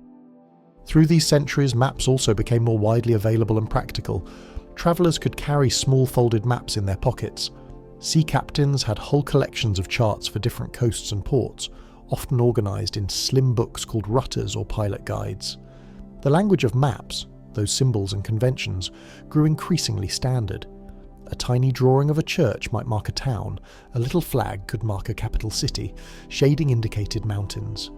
Through these centuries, maps also became more widely available and practical. Travellers could carry small folded maps in their pockets. Sea captains had whole collections of charts for different coasts and ports, often organised in slim books called rutters or pilot guides. The language of maps, those symbols and conventions, grew increasingly standard. A tiny drawing of a church might mark a town, a little flag could mark a capital city, shading indicated mountains.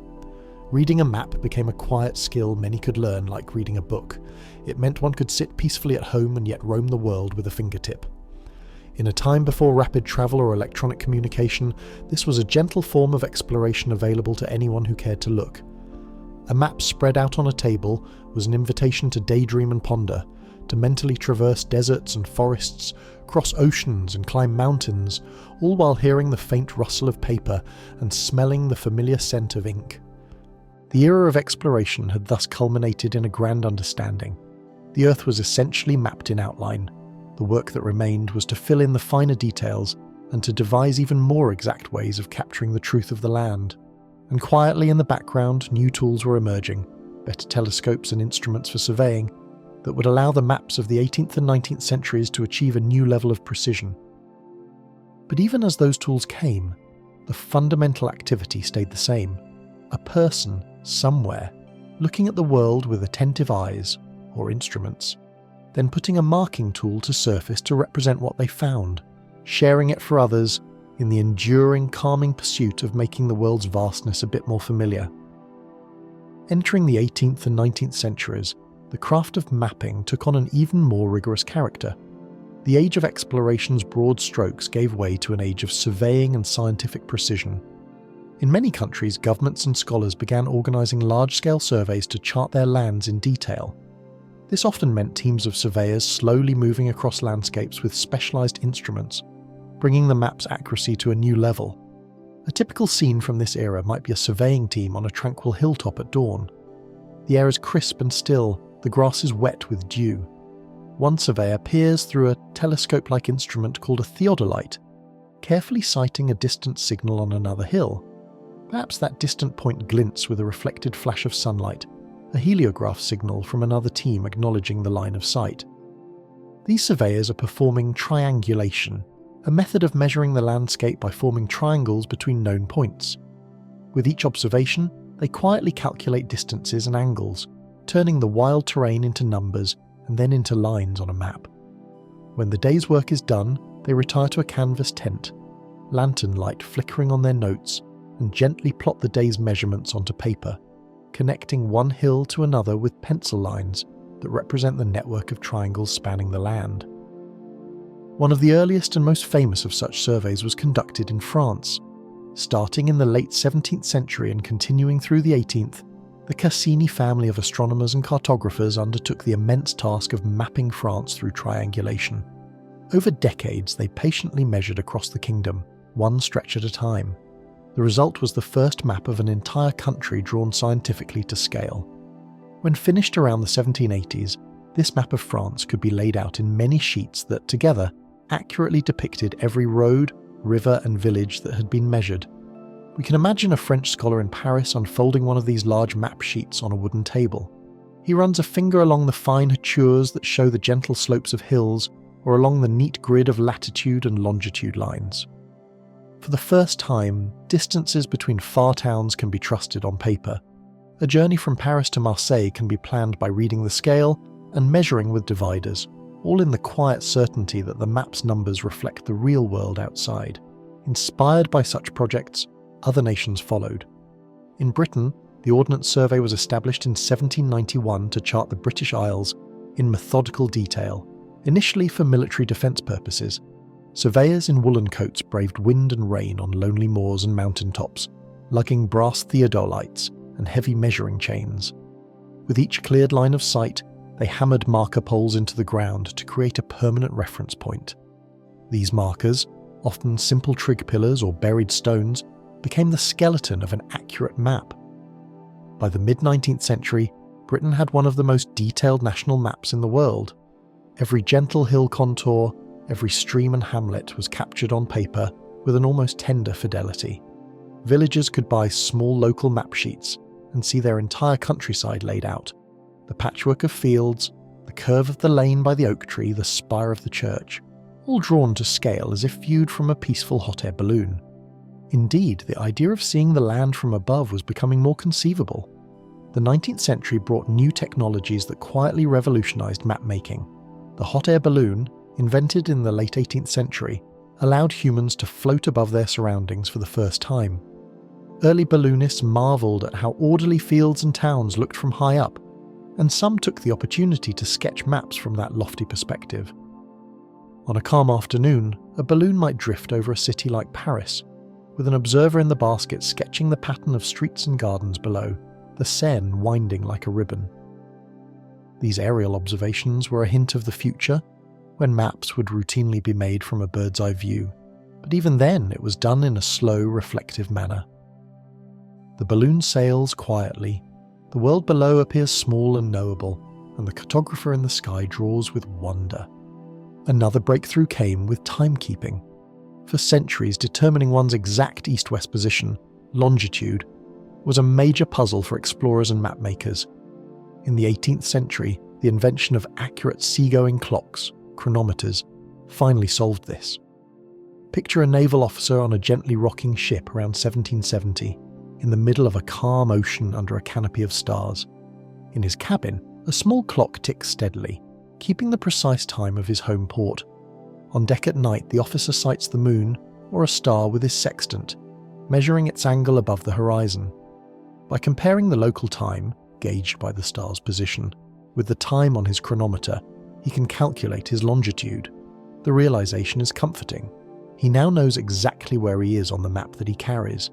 Reading a map became a quiet skill many could learn like reading a book. It meant one could sit peacefully at home and yet roam the world with a fingertip. In a time before rapid travel or electronic communication, this was a gentle form of exploration available to anyone who cared to look. A map spread out on a table was an invitation to daydream and ponder, to mentally traverse deserts and forests, cross oceans and climb mountains, all while hearing the faint rustle of paper and smelling the familiar scent of ink. The era of exploration had thus culminated in a grand understanding. The Earth was essentially mapped in outline. The work that remained was to fill in the finer details and to devise even more exact ways of capturing the truth of the land. And quietly in the background, new tools were emerging, better telescopes and instruments for surveying, that would allow the maps of the 18th and 19th centuries to achieve a new level of precision. But even as those tools came, the fundamental activity stayed the same. A person, somewhere, looking at the world with attentive eyes, or instruments, then putting a marking tool to surface to represent what they found, sharing it for others in the enduring, calming pursuit of making the world's vastness a bit more familiar. Entering the 18th and 19th centuries, the craft of mapping took on an even more rigorous character. The age of exploration's broad strokes gave way to an age of surveying and scientific precision. In many countries, governments and scholars began organising large-scale surveys to chart their lands in detail. This often meant teams of surveyors slowly moving across landscapes with specialised instruments, bringing the map's accuracy to a new level. A typical scene from this era might be a surveying team on a tranquil hilltop at dawn. The air is crisp and still, the grass is wet with dew. One surveyor peers through a telescope-like instrument called a theodolite. carefully sighting a distant signal on another hill. Perhaps that distant point glints with a reflected flash of sunlight, a heliograph signal from another team acknowledging the line of sight. These surveyors are performing triangulation, a method of measuring the landscape by forming triangles between known points. With each observation, they quietly calculate distances and angles, turning the wild terrain into numbers and then into lines on a map. When the day's work is done, they retire to a canvas tent, lantern light flickering on their notes, and gently plot the day's measurements onto paper, connecting one hill to another with pencil lines that represent the network of triangles spanning the land. One of the earliest and most famous of such surveys was conducted in France. Starting in the late 17th century and continuing through the 18th, the Cassini family of astronomers and cartographers undertook the immense task of mapping France through triangulation. Over decades, they patiently measured across the kingdom, one stretch at a time. The result was the first map of an entire country drawn scientifically to scale. When finished around the 1780s, this map of France could be laid out in many sheets that, together, accurately depicted every road, river and village that had been measured. We can imagine a French scholar in Paris unfolding one of these large map sheets on a wooden table. He runs a finger along the fine hachures that show the gentle slopes of hills, or along the neat grid of latitude and longitude lines. For the first time, distances between far towns can be trusted on paper. A journey from Paris to Marseille can be planned by reading the scale and measuring with dividers, all in the quiet certainty that the map's numbers reflect the real world outside. Inspired by such projects, other nations followed. In Britain, the Ordnance Survey was established in 1791 to chart the British Isles in methodical detail, initially for military defence purposes. Surveyors in woolen coats braved wind and rain on lonely moors and mountain tops, lugging brass theodolites and heavy measuring chains. With each cleared line of sight, they hammered marker poles into the ground to create a permanent reference point. These markers, often simple trig pillars or buried stones, became the skeleton of an accurate map. By the mid-19th century, Britain had one of the most detailed national maps in the world. Every gentle hill contour, every stream and hamlet was captured on paper with an almost tender fidelity. Villagers could buy small local map sheets and see their entire countryside laid out. The patchwork of fields, the curve of the lane by the oak tree, the spire of the church, all drawn to scale as if viewed from a peaceful hot air balloon. Indeed, the idea of seeing the land from above was becoming more conceivable. The 19th century brought new technologies that quietly revolutionized map-making. The hot air balloon, invented in the late 18th century, allowed humans to float above their surroundings for the first time. Early balloonists marveled at how orderly fields and towns looked from high up, and some took the opportunity to sketch maps from that lofty perspective. On a calm afternoon, a balloon might drift over a city like Paris, with an observer in the basket sketching the pattern of streets and gardens below, the Seine winding like a ribbon. These aerial observations were a hint of the future, when maps would routinely be made from a bird's-eye view, but even then it was done in a slow, reflective manner. The balloon sails quietly, the world below appears small and knowable, and the cartographer in the sky draws with wonder. Another breakthrough came with timekeeping. For centuries, determining one's exact east-west position, longitude, was a major puzzle for explorers and mapmakers. In the 18th century, the invention of accurate seagoing clocks, chronometers, finally solved this. Picture a naval officer on a gently rocking ship around 1770, in the middle of a calm ocean under a canopy of stars. In his cabin, a small clock ticks steadily, keeping the precise time of his home port. On deck at night, the officer sights the moon, or a star with his sextant, measuring its angle above the horizon. By comparing the local time, gauged by the star's position, with the time on his chronometer, he can calculate his longitude. The realization is comforting. He now knows exactly where he is on the map that he carries.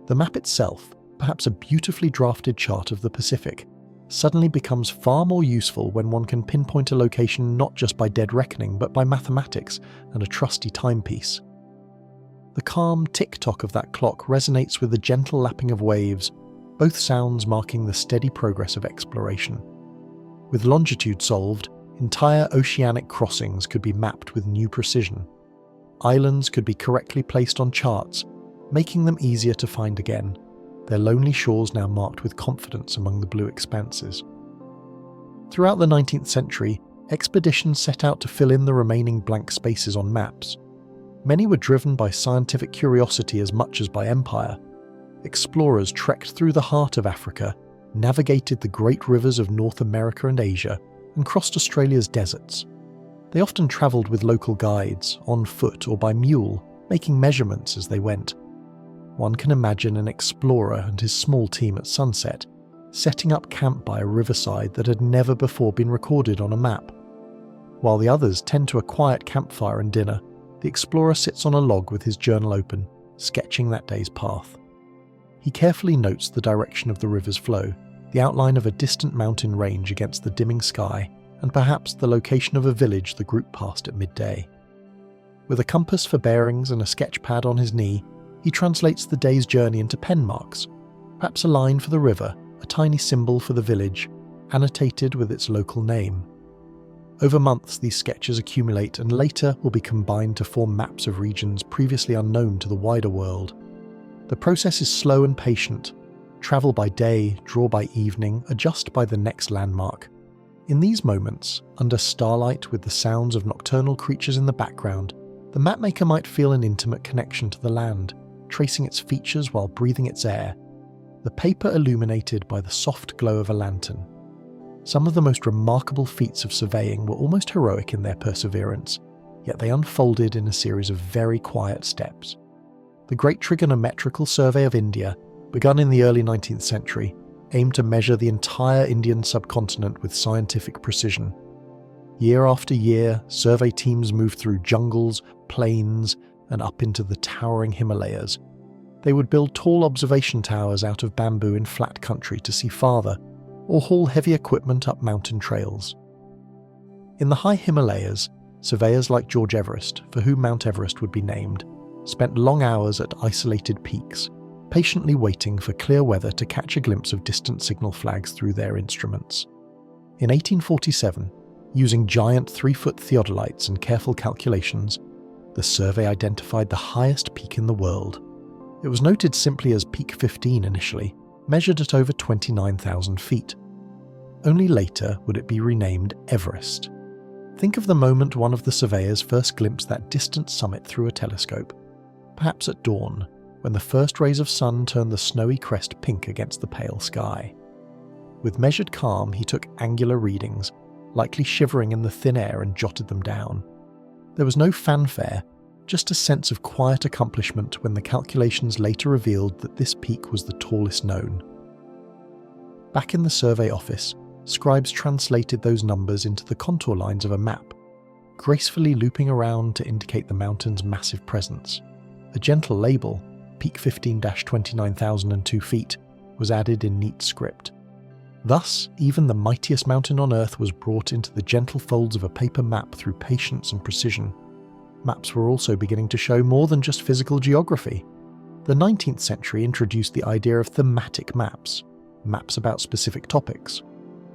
The map itself, perhaps a beautifully drafted chart of the Pacific, suddenly becomes far more useful when one can pinpoint a location not just by dead reckoning but by mathematics and a trusty timepiece. The calm tick-tock of that clock resonates with the gentle lapping of waves, both sounds marking the steady progress of exploration. With longitude solved, entire oceanic crossings could be mapped with new precision. Islands could be correctly placed on charts, making them easier to find again, their lonely shores now marked with confidence among the blue expanses. Throughout the 19th century, expeditions set out to fill in the remaining blank spaces on maps. Many were driven by scientific curiosity as much as by empire. Explorers trekked through the heart of Africa, navigated the great rivers of North America and Asia, and crossed Australia's deserts. They often travelled with local guides, on foot or by mule, making measurements as they went. One can imagine an explorer and his small team at sunset, setting up camp by a riverside that had never before been recorded on a map. While the others tend to a quiet campfire and dinner, the explorer sits on a log with his journal open, sketching that day's path. He carefully notes the direction of the river's flow, the outline of a distant mountain range against the dimming sky, and perhaps the location of a village the group passed at midday. With a compass for bearings and a sketch pad on his knee, he translates the day's journey into pen marks, perhaps a line for the river, a tiny symbol for the village, annotated with its local name. Over months, these sketches accumulate and later will be combined to form maps of regions previously unknown to the wider world. The process is slow and patient. Travel by day, draw by evening, adjust by the next landmark. In these moments, under starlight with the sounds of nocturnal creatures in the background, the mapmaker might feel an intimate connection to the land, tracing its features while breathing its air, the paper illuminated by the soft glow of a lantern. Some of the most remarkable feats of surveying were almost heroic in their perseverance, yet they unfolded in a series of very quiet steps. The Great Trigonometrical Survey of India, begun in the early 19th century, aimed to measure the entire Indian subcontinent with scientific precision. Year after year, survey teams moved through jungles, plains, and up into the towering Himalayas. They would build tall observation towers out of bamboo in flat country to see farther, or haul heavy equipment up mountain trails. In the high Himalayas, surveyors like George Everest, for whom Mount Everest would be named, spent long hours at isolated peaks, patiently waiting for clear weather to catch a glimpse of distant signal flags through their instruments. In 1847, using giant 3-foot theodolites and careful calculations, the survey identified the highest peak in the world. It was noted simply as Peak 15 initially, measured at over 29,000 feet. Only later would it be renamed Everest. Think of the moment one of the surveyors first glimpsed that distant summit through a telescope, perhaps at dawn, when the first rays of sun turned the snowy crest pink against the pale sky. With measured calm, he took angular readings, likely shivering in the thin air, and jotted them down. There was no fanfare, just a sense of quiet accomplishment when the calculations later revealed that this peak was the tallest known. Back in the survey office, scribes translated those numbers into the contour lines of a map, gracefully looping around to indicate the mountain's massive presence. A gentle label, Peak 15-29,002 feet, was added in neat script. Thus, even the mightiest mountain on Earth was brought into the gentle folds of a paper map through patience and precision. Maps were also beginning to show more than just physical geography. The 19th century introduced the idea of thematic maps, maps about specific topics.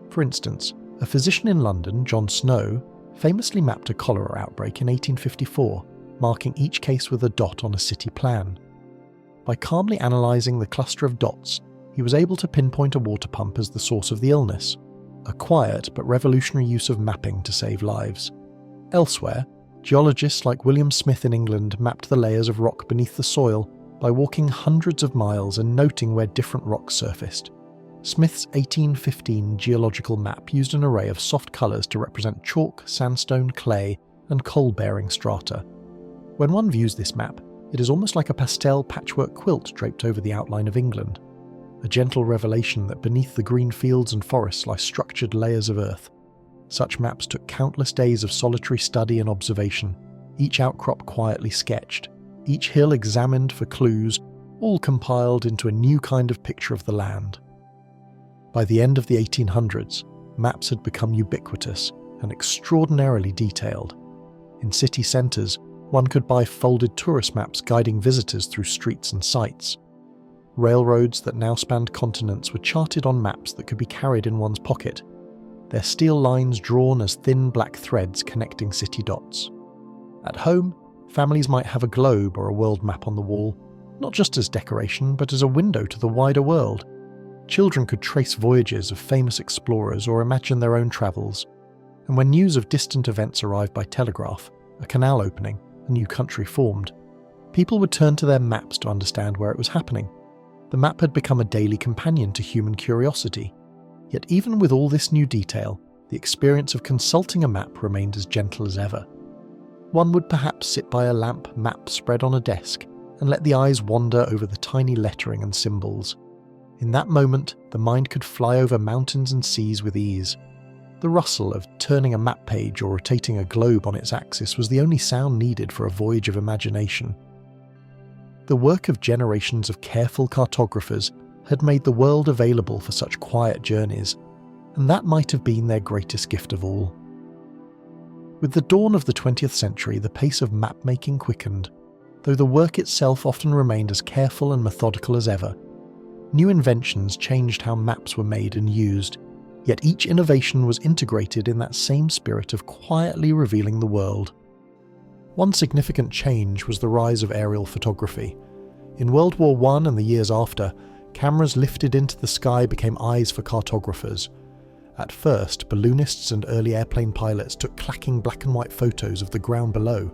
For instance, a physician in London, John Snow, famously mapped a cholera outbreak in 1854, marking each case with a dot on a city plan. By calmly analysing the cluster of dots, he was able to pinpoint a water pump as the source of the illness, a quiet but revolutionary use of mapping to save lives. Elsewhere, geologists like William Smith in England mapped the layers of rock beneath the soil by walking hundreds of miles and noting where different rocks surfaced. Smith's 1815 geological map used an array of soft colours to represent chalk, sandstone, clay, and coal-bearing strata. When one views this map, it is almost like a pastel patchwork quilt draped over the outline of England, a gentle revelation that beneath the green fields and forests lie structured layers of earth. Such maps took countless days of solitary study and observation, each outcrop quietly sketched, each hill examined for clues, all compiled into a new kind of picture of the land. By the end of the 1800s, maps had become ubiquitous and extraordinarily detailed. In city centres, one could buy folded tourist maps guiding visitors through streets and sites. Railroads that now spanned continents were charted on maps that could be carried in one's pocket, their steel lines drawn as thin black threads connecting city dots. At home, Families might have a globe or a world map on the wall, not just as decoration, but as a window to the wider world. Children could trace voyages of famous explorers or imagine their own travels. And when news of distant events arrived by telegraph, a canal opening, a new country formed, people would turn to their maps to understand where it was happening. The map had become a daily companion to human curiosity. Yet even with all this new detail, the experience of consulting a map remained as gentle as ever. One would perhaps sit by a lamp map spread on a desk and let the eyes wander over the tiny lettering and symbols. In that moment, the mind could fly over mountains and seas with ease. The rustle of turning a map page or rotating a globe on its axis was the only sound needed for a voyage of imagination. The work of generations of careful cartographers had made the world available for such quiet journeys, and that might have been their greatest gift of all. With the dawn of the 20th century, the pace of map-making quickened, though the work itself often remained as careful and methodical as ever. New inventions changed how maps were made and used, yet each innovation was integrated in that same spirit of quietly revealing the world. One significant change was the rise of aerial photography. In World War I and the years after, cameras lifted into the sky became eyes for cartographers. At first, balloonists and early airplane pilots took clacking black and white photos of the ground below.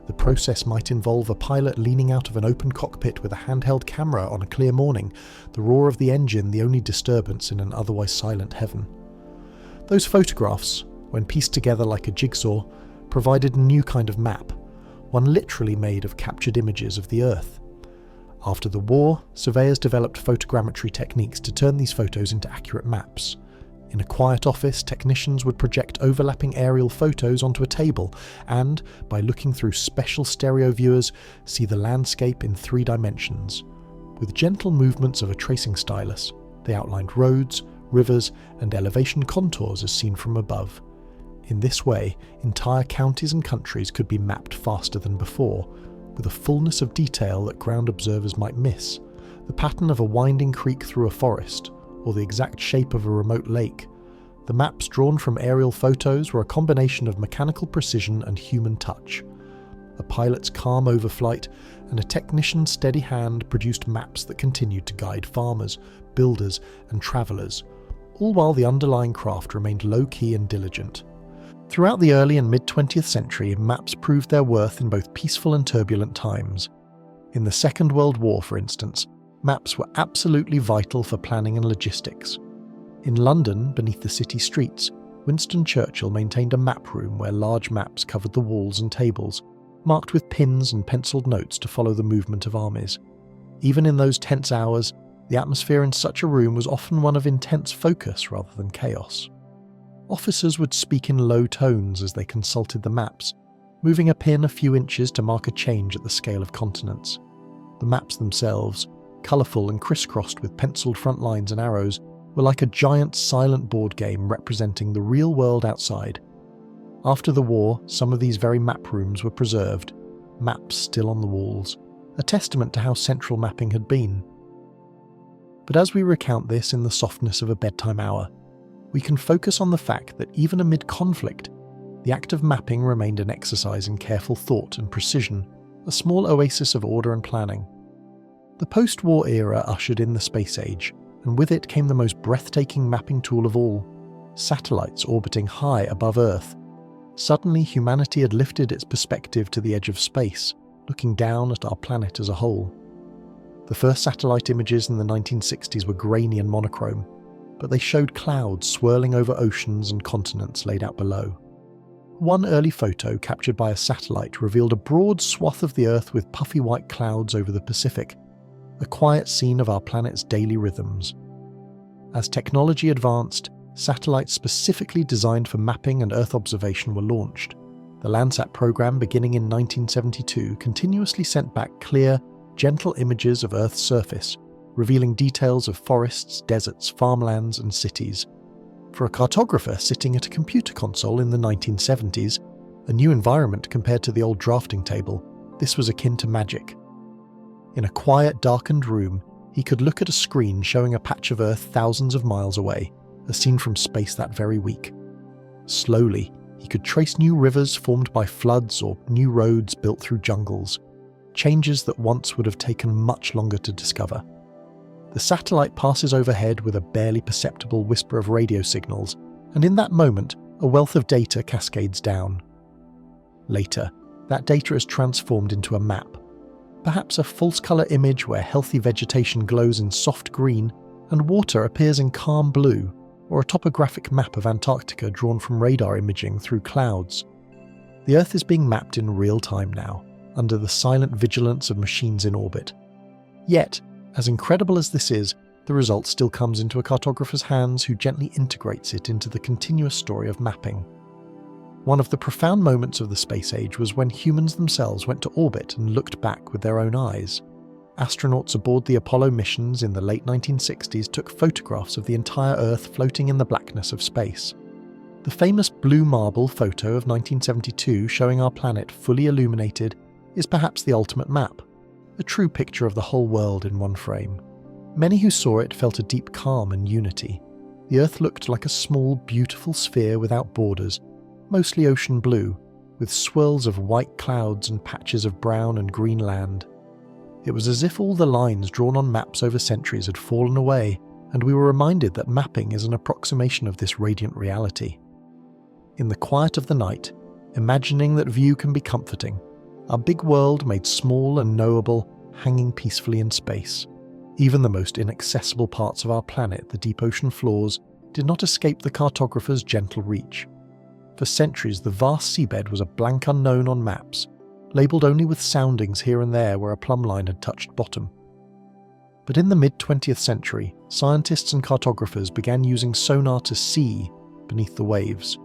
The process might involve a pilot leaning out of an open cockpit with a handheld camera on a clear morning, the roar of the engine the only disturbance in an otherwise silent heaven. Those photographs, when pieced together like a jigsaw, provided a new kind of map, one literally made of captured images of the Earth. After the war, surveyors developed photogrammetry techniques to turn these photos into accurate maps. In a quiet office, technicians would project overlapping aerial photos onto a table and, by looking through special stereo viewers, see the landscape in 3 dimensions. With gentle movements of a tracing stylus, they outlined roads, rivers, and elevation contours as seen from above. In this way, entire counties and countries could be mapped faster than before, with a fullness of detail that ground observers might miss. The pattern of a winding creek through a forest, or the exact shape of a remote lake. The maps drawn from aerial photos were a combination of mechanical precision and human touch. A pilot's calm overflight and a technician's steady hand produced maps that continued to guide farmers, builders, and travellers, all while the underlying craft remained low-key and diligent. Throughout the early and mid-20th century, maps proved their worth in both peaceful and turbulent times. In the Second World War, for instance, maps were absolutely vital for planning and logistics. In London, beneath the city streets, Winston Churchill maintained a map room where large maps covered the walls and tables, marked with pins and penciled notes to follow the movement of armies. Even in those tense hours, the atmosphere in such a room was often one of intense focus rather than chaos. Officers would speak in low tones as they consulted the maps, moving a pin a few inches to mark a change at the scale of continents. The maps themselves, colourful and crisscrossed with penciled front lines and arrows, were like a giant silent board game representing the real world outside. After the war, some of these very map rooms were preserved, maps still on the walls, a testament to how central mapping had been. But as we recount this in the softness of a bedtime hour, we can focus on the fact that even amid conflict, the act of mapping remained an exercise in careful thought and precision, a small oasis of order and planning. The post-war era ushered in the space age, and with it came the most breathtaking mapping tool of all, satellites orbiting high above Earth. Suddenly, humanity had lifted its perspective to the edge of space, looking down at our planet as a whole. The first satellite images in the 1960s were grainy and monochrome, but they showed clouds swirling over oceans and continents laid out below. One early photo captured by a satellite revealed a broad swath of the Earth with puffy white clouds over the Pacific, a quiet scene of our planet's daily rhythms. As technology advanced, satellites specifically designed for mapping and Earth observation were launched. The Landsat program, beginning in 1972, continuously sent back clear, gentle images of Earth's surface, revealing details of forests, deserts, farmlands, and cities. For a cartographer sitting at a computer console in the 1970s, a new environment compared to the old drafting table, this was akin to magic. In a quiet, darkened room, he could look at a screen showing a patch of Earth thousands of miles away, a scene from space that very week. Slowly, He could trace new rivers formed by floods or new roads built through jungles, changes that once would have taken much longer to discover. The satellite passes overhead with a barely perceptible whisper of radio signals, and in that moment, a wealth of data cascades down. Later, that data is transformed into a map, perhaps a false-colour image where healthy vegetation glows in soft green and water appears in calm blue, or a topographic map of Antarctica drawn from radar imaging through clouds. The Earth is being mapped in real time now, under the silent vigilance of machines in orbit. Yet, as incredible as this is, the result still comes into a cartographer's hands who gently integrates it into the continuous story of mapping. One of the profound moments of the space age was when humans themselves went to orbit and looked back with their own eyes. Astronauts aboard the Apollo missions in the late 1960s took photographs of the entire Earth floating in the blackness of space. The famous blue marble photo of 1972 showing our planet fully illuminated is perhaps the ultimate map, a true picture of the whole world in one frame. Many who saw it felt a deep calm and unity. The Earth looked like a small, beautiful sphere without borders, mostly ocean blue, with swirls of white clouds and patches of brown and green land. It was as if all the lines drawn on maps over centuries had fallen away, and we were reminded that mapping is an approximation of this radiant reality. In the quiet of the night, imagining that view can be comforting, our big world made small and knowable, hanging peacefully in space. Even the most inaccessible parts of our planet, the deep ocean floors, did not escape the cartographer's gentle reach. For centuries, the vast seabed was a blank unknown on maps, labelled only with soundings here and there where a plumb line had touched bottom. But in the mid-20th century, scientists and cartographers began using sonar to see beneath the waves.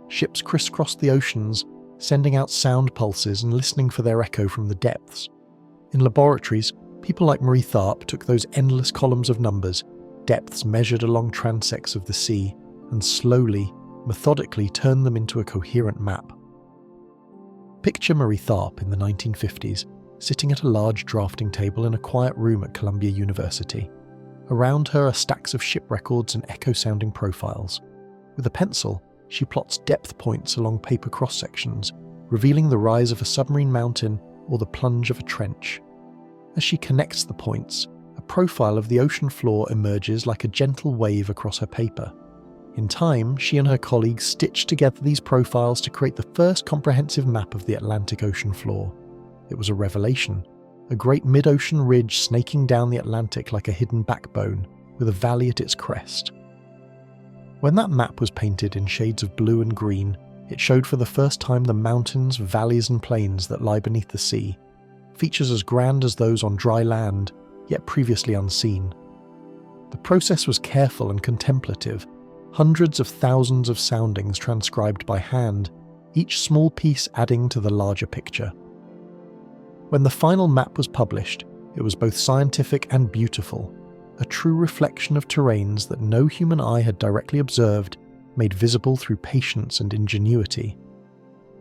Ships crisscrossed the oceans, sending out sound pulses and listening for their echo from the depths. In laboratories, people like Marie Tharp took those endless columns of numbers, depths measured along transects of the sea, and slowly, methodically turned them into a coherent map. Picture Marie Tharp in the 1950s, sitting at a large drafting table in a quiet room at Columbia University. Around her are stacks of ship records and echo-sounding profiles. With a pencil, she plots depth points along paper cross-sections, revealing the rise of a submarine mountain or the plunge of a trench. As she connects the points, a profile of the ocean floor emerges like a gentle wave across her paper. In time, she and her colleagues stitched together these profiles to create the first comprehensive map of the Atlantic Ocean floor. It was a revelation, a great mid-ocean ridge snaking down the Atlantic like a hidden backbone, with a valley at its crest. When that map was painted in shades of blue and green, it showed for the first time the mountains, valleys and plains that lie beneath the sea, features as grand as those on dry land, yet previously unseen. The process was careful and contemplative, hundreds of thousands of soundings transcribed by hand, each small piece adding to the larger picture. When the final map was published, it was both scientific and beautiful, a true reflection of terrains that no human eye had directly observed, made visible through patience and ingenuity.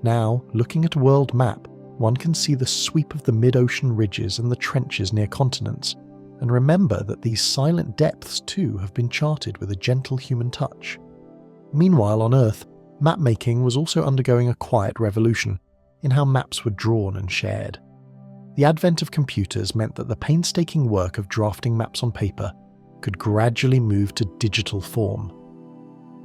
Now, looking at a world map, one can see the sweep of the mid-ocean ridges and the trenches near continents, and remember that these silent depths too have been charted with a gentle human touch. Meanwhile on Earth, map-making was also undergoing a quiet revolution in how maps were drawn and shared. The advent of computers meant that the painstaking work of drafting maps on paper could gradually move to digital form.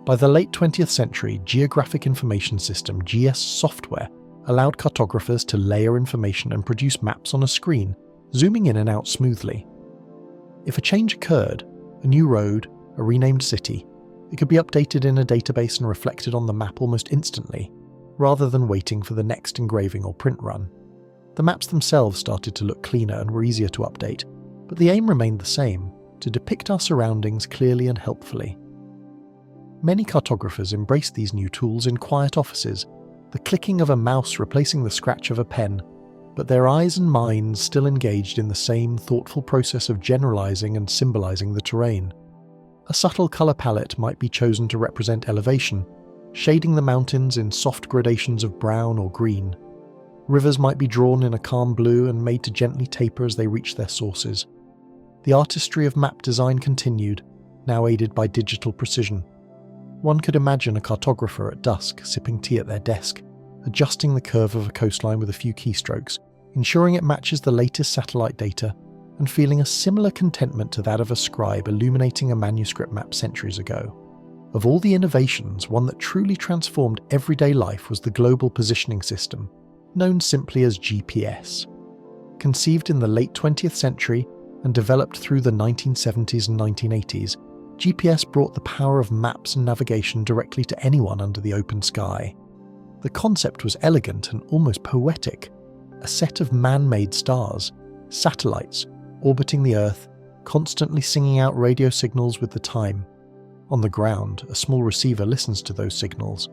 By the late 20th century, Geographic Information System (GIS) software allowed cartographers to layer information and produce maps on a screen, zooming in and out smoothly. If a change occurred, a new road, a renamed city, it could be updated in a database and reflected on the map almost instantly, rather than waiting for the next engraving or print run. The maps themselves started to look cleaner and were easier to update, but the aim remained the same, to depict our surroundings clearly and helpfully. Many cartographers embraced these new tools in quiet offices, the clicking of a mouse replacing the scratch of a pen, but their eyes and minds still engaged in the same thoughtful process of generalizing and symbolizing the terrain. A subtle color palette might be chosen to represent elevation, shading the mountains in soft gradations of brown or green. Rivers might be drawn in a calm blue and made to gently taper as they reach their sources. The artistry of map design continued, now aided by digital precision. One could imagine a cartographer at dusk sipping tea at their desk, adjusting the curve of a coastline with a few keystrokes, ensuring it matches the latest satellite data, and feeling a similar contentment to that of a scribe illuminating a manuscript map centuries ago. Of all the innovations, one that truly transformed everyday life was the global positioning system, known simply as GPS. Conceived in the late 20th century and developed through the 1970s and 1980s, GPS brought the power of maps and navigation directly to anyone under the open sky. The concept was elegant and almost poetic. A set of man-made stars, satellites, orbiting the Earth, constantly singing out radio signals with the time. On the ground, a small receiver listens to those signals.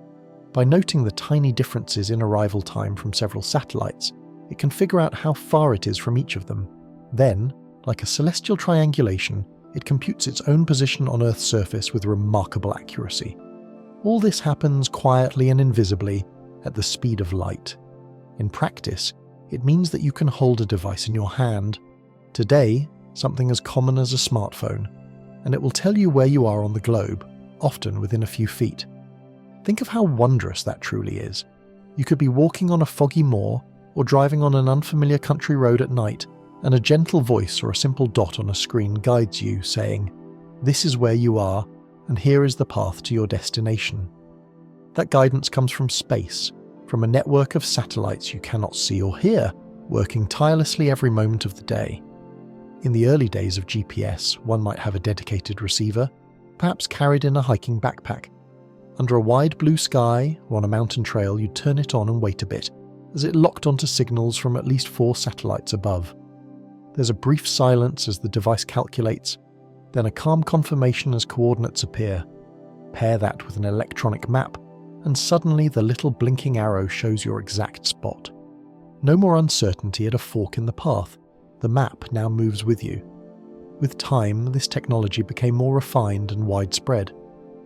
By noting the tiny differences in arrival time from several satellites, it can figure out how far it is from each of them. Then, like a celestial triangulation, it computes its own position on Earth's surface with remarkable accuracy. All this happens quietly and invisibly at the speed of light. In practice, it means that you can hold a device in your hand. Today, something as common as a smartphone, and it will tell you where you are on the globe, often within a few feet. Think of how wondrous that truly is. You could be walking on a foggy moor or driving on an unfamiliar country road at night, and a gentle voice or a simple dot on a screen guides you, saying, "This is where you are, and here is the path to your destination." That guidance comes from space, from a network of satellites you cannot see or hear, working tirelessly every moment of the day. In the early days of GPS, one might have a dedicated receiver, perhaps carried in a hiking backpack. Under a wide blue sky or on a mountain trail, you'd turn it on and wait a bit, as it locked onto signals from at least 4 satellites above. There's a brief silence as the device calculates, then a calm confirmation as coordinates appear. Pair that with an electronic map, and suddenly the little blinking arrow shows your exact spot. No more uncertainty at a fork in the path. The map now moves with you. With time, this technology became more refined and widespread.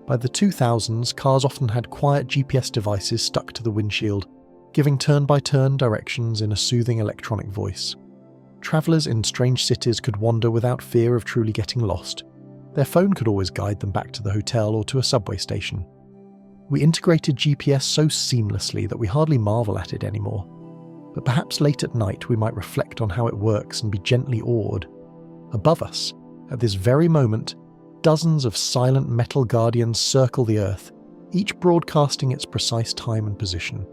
By the 2000s, cars often had quiet GPS devices stuck to the windshield, giving turn-by-turn directions in a soothing electronic voice. Travellers in strange cities could wander without fear of truly getting lost. Their phone could always guide them back to the hotel or to a subway station. We integrated GPS so seamlessly that we hardly marvel at it anymore. But perhaps late at night we might reflect on how it works and be gently awed. Above us, at this very moment, dozens of silent metal guardians circle the Earth, each broadcasting its precise time and position.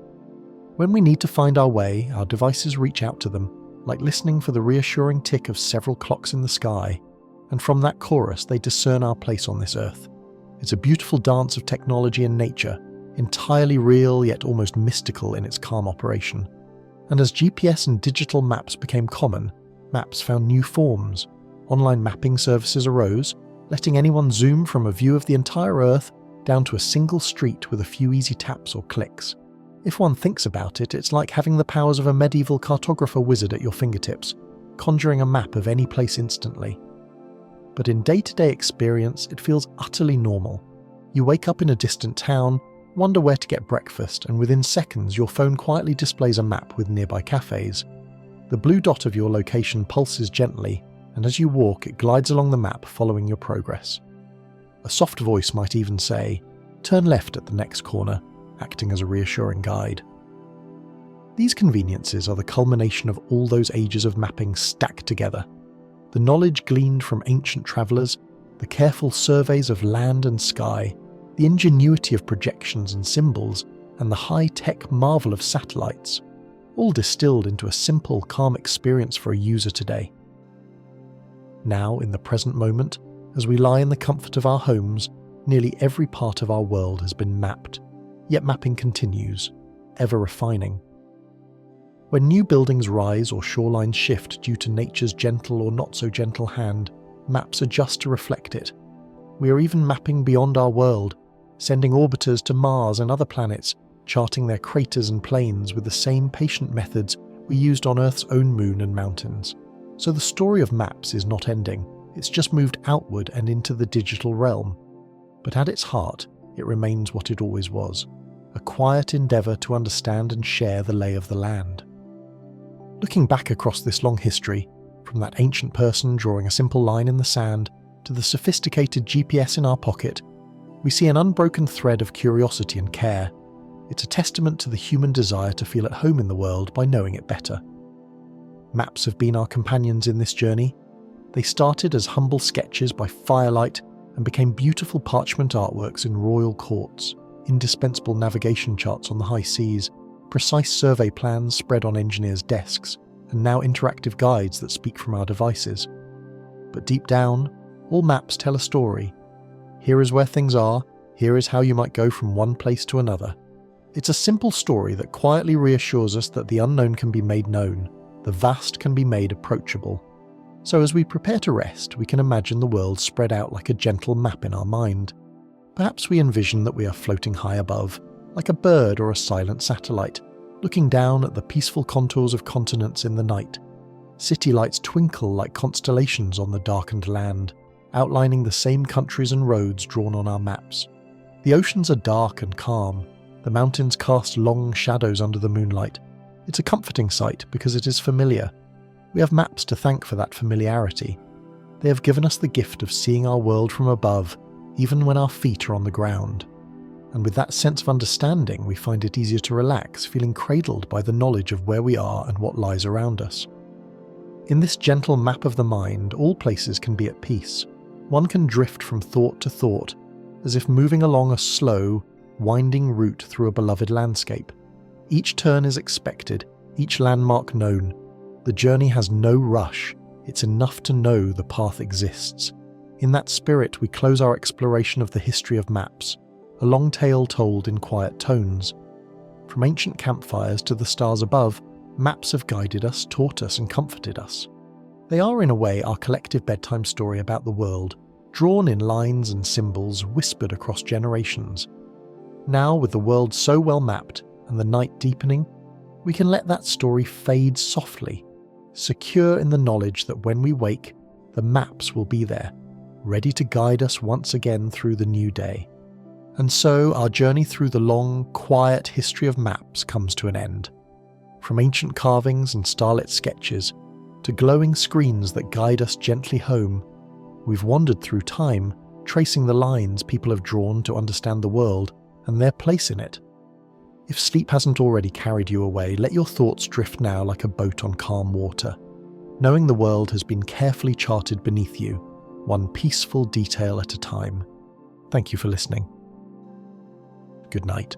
When we need to find our way, our devices reach out to them, like listening for the reassuring tick of several clocks in the sky, and from that chorus they discern our place on this Earth. It's a beautiful dance of technology and nature, entirely real yet almost mystical in its calm operation. And as GPS and digital maps became common, maps found new forms. Online mapping services arose, letting anyone zoom from a view of the entire Earth down to a single street with a few easy taps or clicks. If one thinks about it, it's like having the powers of a medieval cartographer wizard at your fingertips, conjuring a map of any place instantly. But in day-to-day experience, it feels utterly normal. You wake up in a distant town, wonder where to get breakfast, and within seconds your phone quietly displays a map with nearby cafes. The blue dot of your location pulses gently, and as you walk it glides along the map following your progress. A soft voice might even say, "Turn left at the next corner," acting as a reassuring guide. These conveniences are the culmination of all those ages of mapping stacked together. The knowledge gleaned from ancient travellers, the careful surveys of land and sky, the ingenuity of projections and symbols, and the high-tech marvel of satellites, all distilled into a simple, calm experience for a user today. Now, in the present moment, as we lie in the comfort of our homes, nearly every part of our world has been mapped, yet mapping continues, ever refining. When new buildings rise or shorelines shift due to nature's gentle or not-so-gentle hand, maps adjust to reflect it. We are even mapping beyond our world, sending orbiters to Mars and other planets, charting their craters and plains with the same patient methods we used on Earth's own moon and mountains. So the story of maps is not ending, it's just moved outward and into the digital realm. But at its heart, it remains what it always was, a quiet endeavour to understand and share the lay of the land. Looking back across this long history, from that ancient person drawing a simple line in the sand to the sophisticated GPS in our pocket, We see an unbroken thread of curiosity and care. It's a testament to the human desire to feel at home in the world by knowing it better. Maps have been our companions in this journey. They started as humble sketches by firelight and became beautiful parchment artworks in royal courts, indispensable navigation charts on the high seas, precise survey plans spread on engineers' desks, and now interactive guides that speak from our devices. But deep down, all maps tell a story. Here is where things are, here is how you might go from one place to another. It's a simple story that quietly reassures us that the unknown can be made known, the vast can be made approachable. So as we prepare to rest, we can imagine the world spread out like a gentle map in our mind. Perhaps we envision that we are floating high above, like a bird or a silent satellite, looking down at the peaceful contours of continents in the night. City lights twinkle like constellations on the darkened land, outlining the same countries and roads drawn on our maps. The oceans are dark and calm. The mountains cast long shadows under the moonlight. It's a comforting sight because it is familiar. We have maps to thank for that familiarity. They have given us the gift of seeing our world from above, even when our feet are on the ground. And with that sense of understanding, we find it easier to relax, feeling cradled by the knowledge of where we are and what lies around us. In this gentle map of the mind, all places can be at peace. One can drift from thought to thought, as if moving along a slow, winding route through a beloved landscape. Each turn is expected, each landmark known. The journey has no rush, it's enough to know the path exists. In that spirit, we close our exploration of the history of maps, a long tale told in quiet tones. From ancient campfires to the stars above, maps have guided us, taught us, and comforted us. They are, in a way, our collective bedtime story about the world, drawn in lines and symbols whispered across generations. Now, with the world so well mapped and the night deepening, we can let that story fade softly, secure in the knowledge that when we wake, the maps will be there, ready to guide us once again through the new day. And so our journey through the long, quiet history of maps comes to an end. From ancient carvings and starlit sketches to glowing screens that guide us gently home, we've wandered through time, tracing the lines people have drawn to understand the world and their place in it. If sleep hasn't already carried you away, let your thoughts drift now like a boat on calm water, knowing the world has been carefully charted beneath you, one peaceful detail at a time. Thank you for listening. Good night.